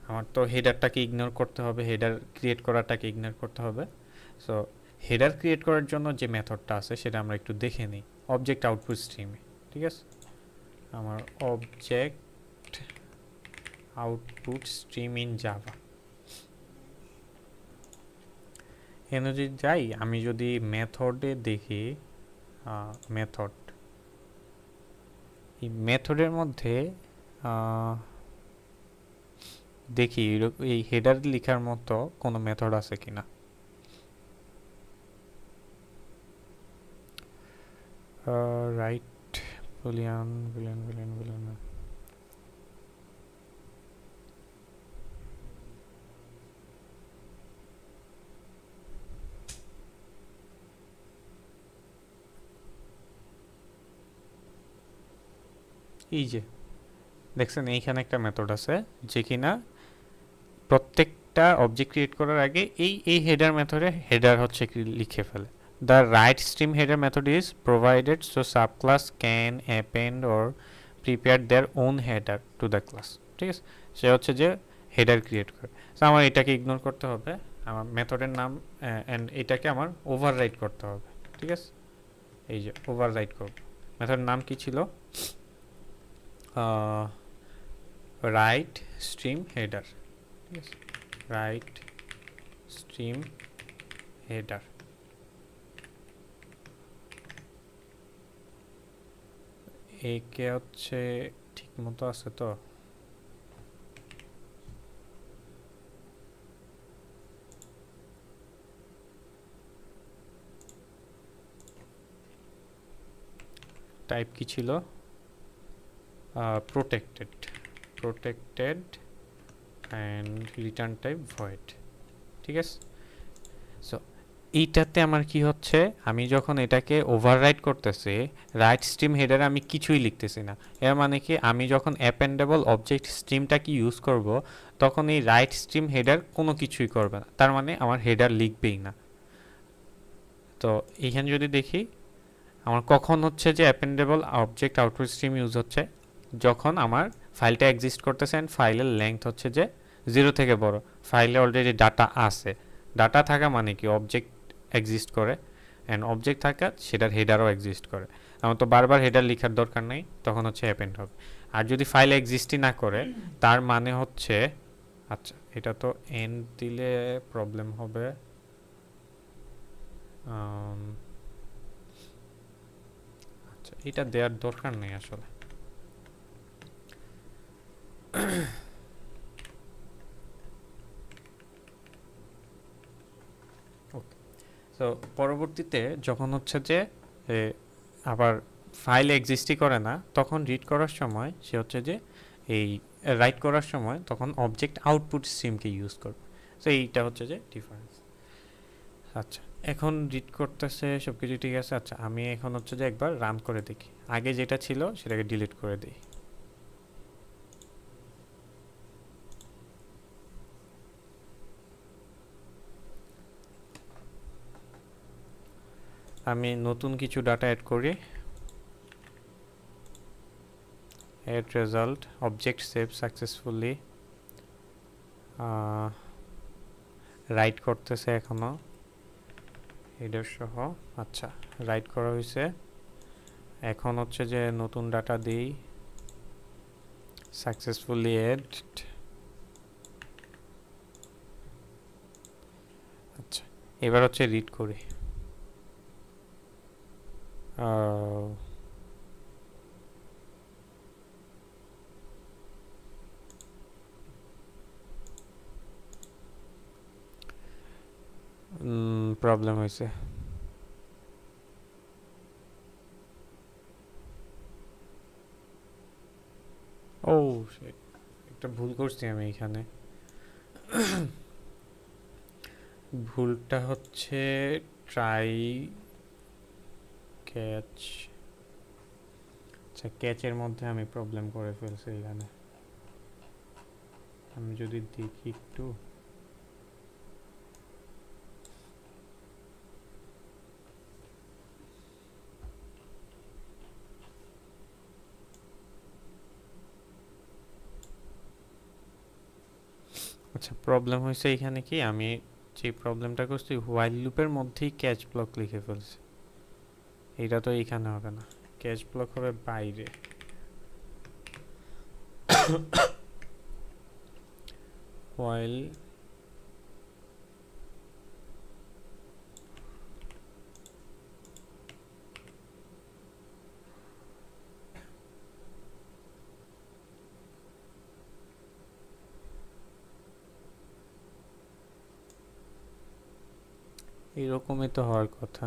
আমার তো হেডারটাকে ইগনোর করতে হবে, হেডার ক্রিয়েট করাটাকে ইগনোর করতে হবে। সো হেডার ক্রিয়েট করার জন্য যে মেথডটা আছে সেটা আমরা একটু দেখে নিই অবজেক্ট আউটপুট স্ট্রিমে। ঠিক আছে, আমার object output stream in Java, এখানে যদি যাই, আমি যদি মেথডে দেখি, মেথড, এই মেথডের মধ্যে দেখি এই হেডার লেখার মতো কোনো মেথড আছে কিনা। Right Boolean Boolean Boolean Boolean, এই যে দেখছেন এইখানে একটা মেথড আছে যে কিনা প্রত্যেকটা অবজেক্ট ক্রিয়েট করার আগে এই হেডার মেথডে হেডার হচ্ছে লিখে ফেলে। The right stream header method is provided so subclass can append or prepare their own header to the class. ঠিক আছে, সে হচ্ছে যে হেডার ক্রিয়েট করে। সো আমার এটাকে ইগনোর করতে হবে, আমার মেথডের নাম অ্যান্ড এটাকে আমার ওভাররাইট করতে হবে। ঠিক আছে, এই যে ওভাররাইট করব। মেথডের নাম কি ছিল, রাইট স্ট্রিম হেডার। ঠিক আছে, রাইট স্ট্রিম হেডার। একে হচ্ছে ঠিক মতো আছে তো, টাইপ কি ছিল, protected, protected and return type void. ঠিক আছে, সো এইটাতে আমার কি হচ্ছে, আমি যখন এটাকে ওভাররাইট করতেছি রাইট স্ট্রিম হেডারে আমি কিছুই লিখতেছি না, এর মানে কি আমি যখন অ্যাপেন্ডেবল অবজেক্ট স্ট্রিমটাকে ইউজ করব তখন এই রাইট স্ট্রিম হেডার কোনো কিছুই করবে না, তার মানে আমার হেডার লিখবেই না। তো এইখানে যদি দেখি আমার কখন হচ্ছে যে অ্যাপেন্ডেবল অবজেক্ট আউটপুট স্ট্রিম ইউজ হচ্ছে, যখন আমার ফাইলটা এক্সিস্ট করতেছে অ্যান্ড ফাইলের লেংথ হচ্ছে যে 0 থেকে বড়, ফাইলে অলরেডি ডাটা আছে। ডাটা থাকা মানে কি অবজেক্ট এক্সিস্ট করে, অ্যান্ড অবজেক্ট থাকা সেটার হেডারও এক্সিস্ট করে। আমার তো বারবার হেডার লেখার দরকার নেই, তখন হচ্ছে অ্যাপেন্ড হবে। আর যদি ফাইল এক্সিস্টই না করে তার মানে হচ্ছে, আচ্ছা এটা তো এন্ড দিলে প্রবলেম হবে, আচ্ছা এটা দেওয়ার দরকার নেই আসলে। ওকে, তো পরবর্তীতে যখন হচ্ছে যে আবার ফাইল এক্সিস্টই করে না, তখন রিড করার সময় সে হচ্ছে যে এই রাইট করার সময় তখন অবজেক্ট আউটপুট স্ট্রিমকে ইউজ করবে। তো এইটা হচ্ছে যে ডিফারেন্স। আচ্ছা এখন রিড করতেছে সব কিছু ঠিক আছে। আচ্ছা আমি এখন হচ্ছে যে একবার রান করে দেখি, আগে যেটা ছিল সেটাকে ডিলিট করে দিই। আমি নতুন কিছু ডাটা অ্যাড করি, add result object saved successfully, right করতেছে এখনো হেডার সহ। আচ্ছা রাইট করা হয়েছে, এখন হচ্ছে যে নতুন ডাটা দিই, সাকসেসফুলি এড। আচ্ছা এবার হচ্ছে রিড করি, প্রবলেম হয়েছে। ও একটা ভুল করছি আমি এখানে। ভুলটা হচ্ছে ট্রাই ক্যাচ। আচ্ছা, ক্যাচের মধ্যে আমি প্রবলেম করে ফেলছি এখানে। আমি যদি দেখি একটু, আচ্ছা প্রবলেম হয়েছে এখানে কি, আমি যে প্রবলেমটা করছি হোয়াইল লুপের মধ্যেই ক্যাচ ব্লক লিখে ফেলছি। এটা তো এইখানে হবে না, ক্যাচ ব্লক হবে বাইরে। হোয়াইল এরকমই তো হওয়ার কথা।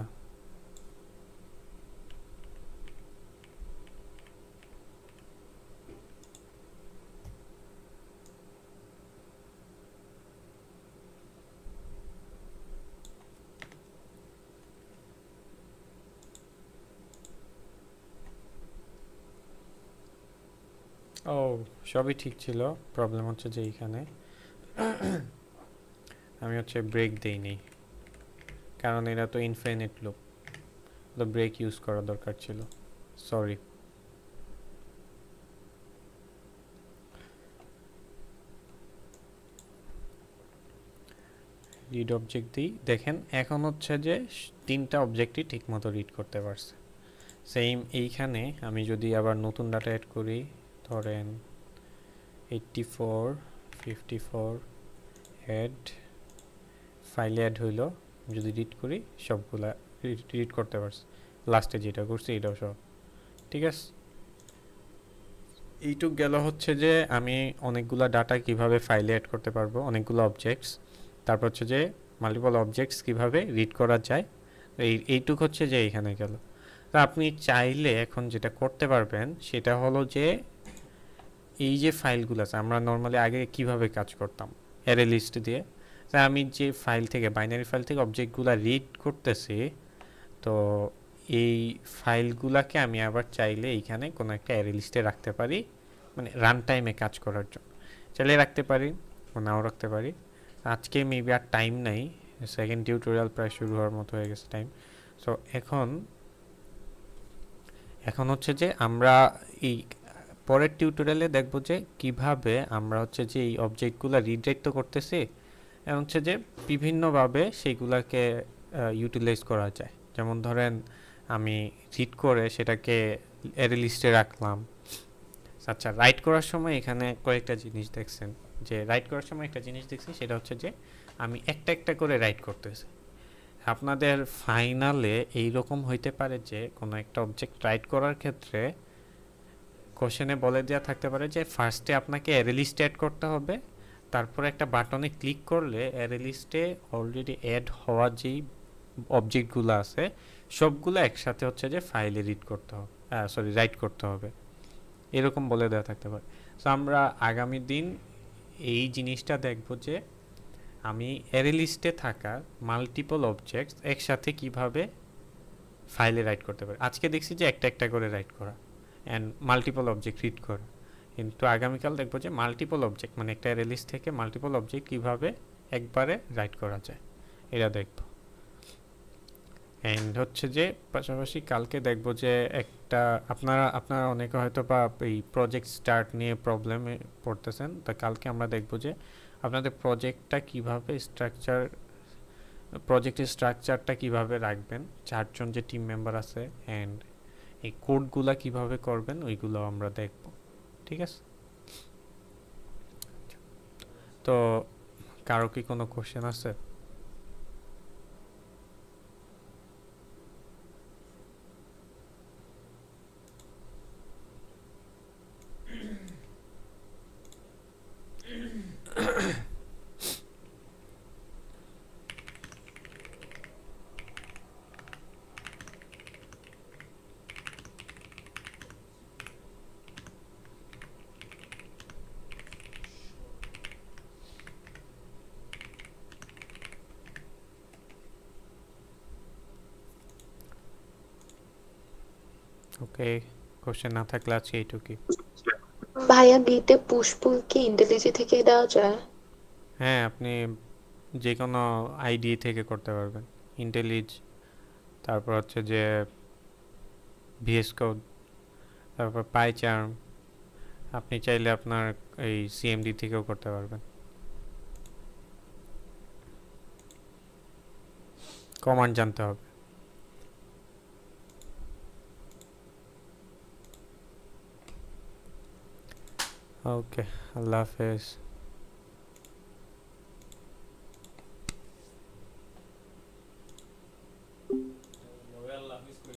ও সবই ঠিক ছিল, প্রবলেম হচ্ছে যে এইখানে আমি হচ্ছে ব্রেক দেইনি, কারণ এটা তো ইনফিনিট লুপ, তো ব্রেক ইউজ করা দরকার ছিল। সরি। রিড অবজেক্ট দিই, দেখেন এখন হচ্ছে যে তিনটা অবজেক্টই ঠিকমতো রিড করতে পারছে। সেম এইখানে আমি যদি আবার নতুন ডাটা অ্যাড করি, ধরেন 84 54 অ্যাড, ফাইলে অ্যাড হইলো, যদি রিড করি সবগুলা রিড করতে পারছে। লাস্টে যেটা করছি এটাও সব ঠিক আছে। এইটুক গেল হচ্ছে যে আমি অনেকগুলা ডাটা কিভাবে ফাইলে অ্যাড করতে পারবো, অনেকগুলো অবজেক্টস। তারপর হচ্ছে যে মাল্টিপল অবজেক্টস কিভাবে রিড করা যায়, এইটুক হচ্ছে যে এখানে গেল। তো আপনি চাইলে এখন যেটা করতে পারবেন সেটা হলো যে এই যে ফাইলগুলো আছে, আমরা নর্মালি আগে কিভাবে কাজ করতাম অ্যারে লিস্ট দিয়ে, তাই আমি যে ফাইল থেকে বাইনারি ফাইল থেকে অবজেক্টগুলো রিড করতেছি, তো এই ফাইলগুলোকে আমি আবার চাইলে এইখানে কোনো একটা অ্যারে লিস্টে রাখতে পারি, মানে রান টাইমে কাজ করার জন্য চাইলে রাখতে পারি, নাও রাখতে পারি। আজকে মেবি আর টাইম নাই, সেকেন্ড টিউটোরিয়াল প্রায় শুরু হওয়ার মতো হয়ে গেছে টাইম। সো এখন হচ্ছে যে আমরা এই পরের টিউটোরিয়ালে দেখব যে কিভাবে আমরা হচ্ছে যে এই অবজেক্টগুলো রিডাইরেক্ট তো করতেছি, এবং হচ্ছে যে বিভিন্নভাবে সেইগুলোকে ইউটিলাইজ করা যায়। যেমন ধরেন আমি রিড করে সেটাকে অ্যারে লিস্টে রাখলাম। আচ্ছা, রাইট করার সময় এখানে কয়েকটা জিনিস দেখছেন, যে রাইট করার সময় একটা জিনিস দেখছি, সেটা হচ্ছে যে আমি একটা একটা করে রাইট করতেছি। আপনাদের ফাইনালে এইরকম হইতে পারে যে কোনো একটা অবজেক্ট রাইট করার ক্ষেত্রে কোশ্চেনে বলে দেওয়া থাকতে পারে যে ফার্স্টে আপনাকে অ্যারে লিস্ট অ্যাড করতে হবে, তারপরে একটা বাটনে ক্লিক করলে অ্যারে লিস্টে অলরেডি অ্যাড হওয়া যেই অবজেক্টগুলো আছে সবগুলো একসাথে হচ্ছে যে ফাইলে রিড করতে হবে, সরি রাইট করতে হবে, এরকম বলে দেওয়া থাকতে পারে। সো আমরা আগামী দিন এই জিনিসটা দেখব যে আমি অ্যারে লিস্টে থাকা মাল্টিপল অবজেক্টস একসাথে কিভাবে ফাইলে রাইট করতে পারি। আজকে দেখছি যে একটা একটা করে রাইট করা অ্যান্ড মাল্টিপল অবজেক্ট রিড করা, কিন্তু আগামীকাল দেখবো যে মাল্টিপল অবজেক্ট মানে একটা অ্যারে লিস্ট থেকে মাল্টিপল অবজেক্ট কিভাবে একবারে রাইট করা যায় এটা দেখব। অ্যান্ড হচ্ছে যে পাশাপাশি কালকে দেখব যে একটা আপনারা অনেকে হয়তো বা এই প্রজেক্ট স্টার্ট নিয়ে প্রবলেমে পড়তেছেন, তা কালকে আমরা দেখব যে আপনাদের প্রজেক্টের স্ট্রাকচারটা কিভাবে রাখবেন, চারজন যে টিম মেম্বার আছে, অ্যান্ড এই কোডগুলা কিভাবে করবেন ওইগুলো আমরা দেখব। ঠিক আছে, তো কারো কি কোনো কোশ্চেন আছে? ওকে, কোশ্চেন না থাকলে আজকে এইটুকুই। ভাইয়া গিটে পুশ পুল কি ইন্টেলিজে থেকে দেওয়া যায়? হ্যাঁ, আপনি যে কোনো আইডি থেকে করতে পারবেন। ইন্টেলিজ, তারপর হচ্ছে যে ভিএস কোড, তারপর পাইচার্ম, আপনি চাইলে আপনার এই সিএমডি থেকেও করতে পারবেন। কমান্ড জানতে হবে। ওকে, আল্লাহ হাফেজ।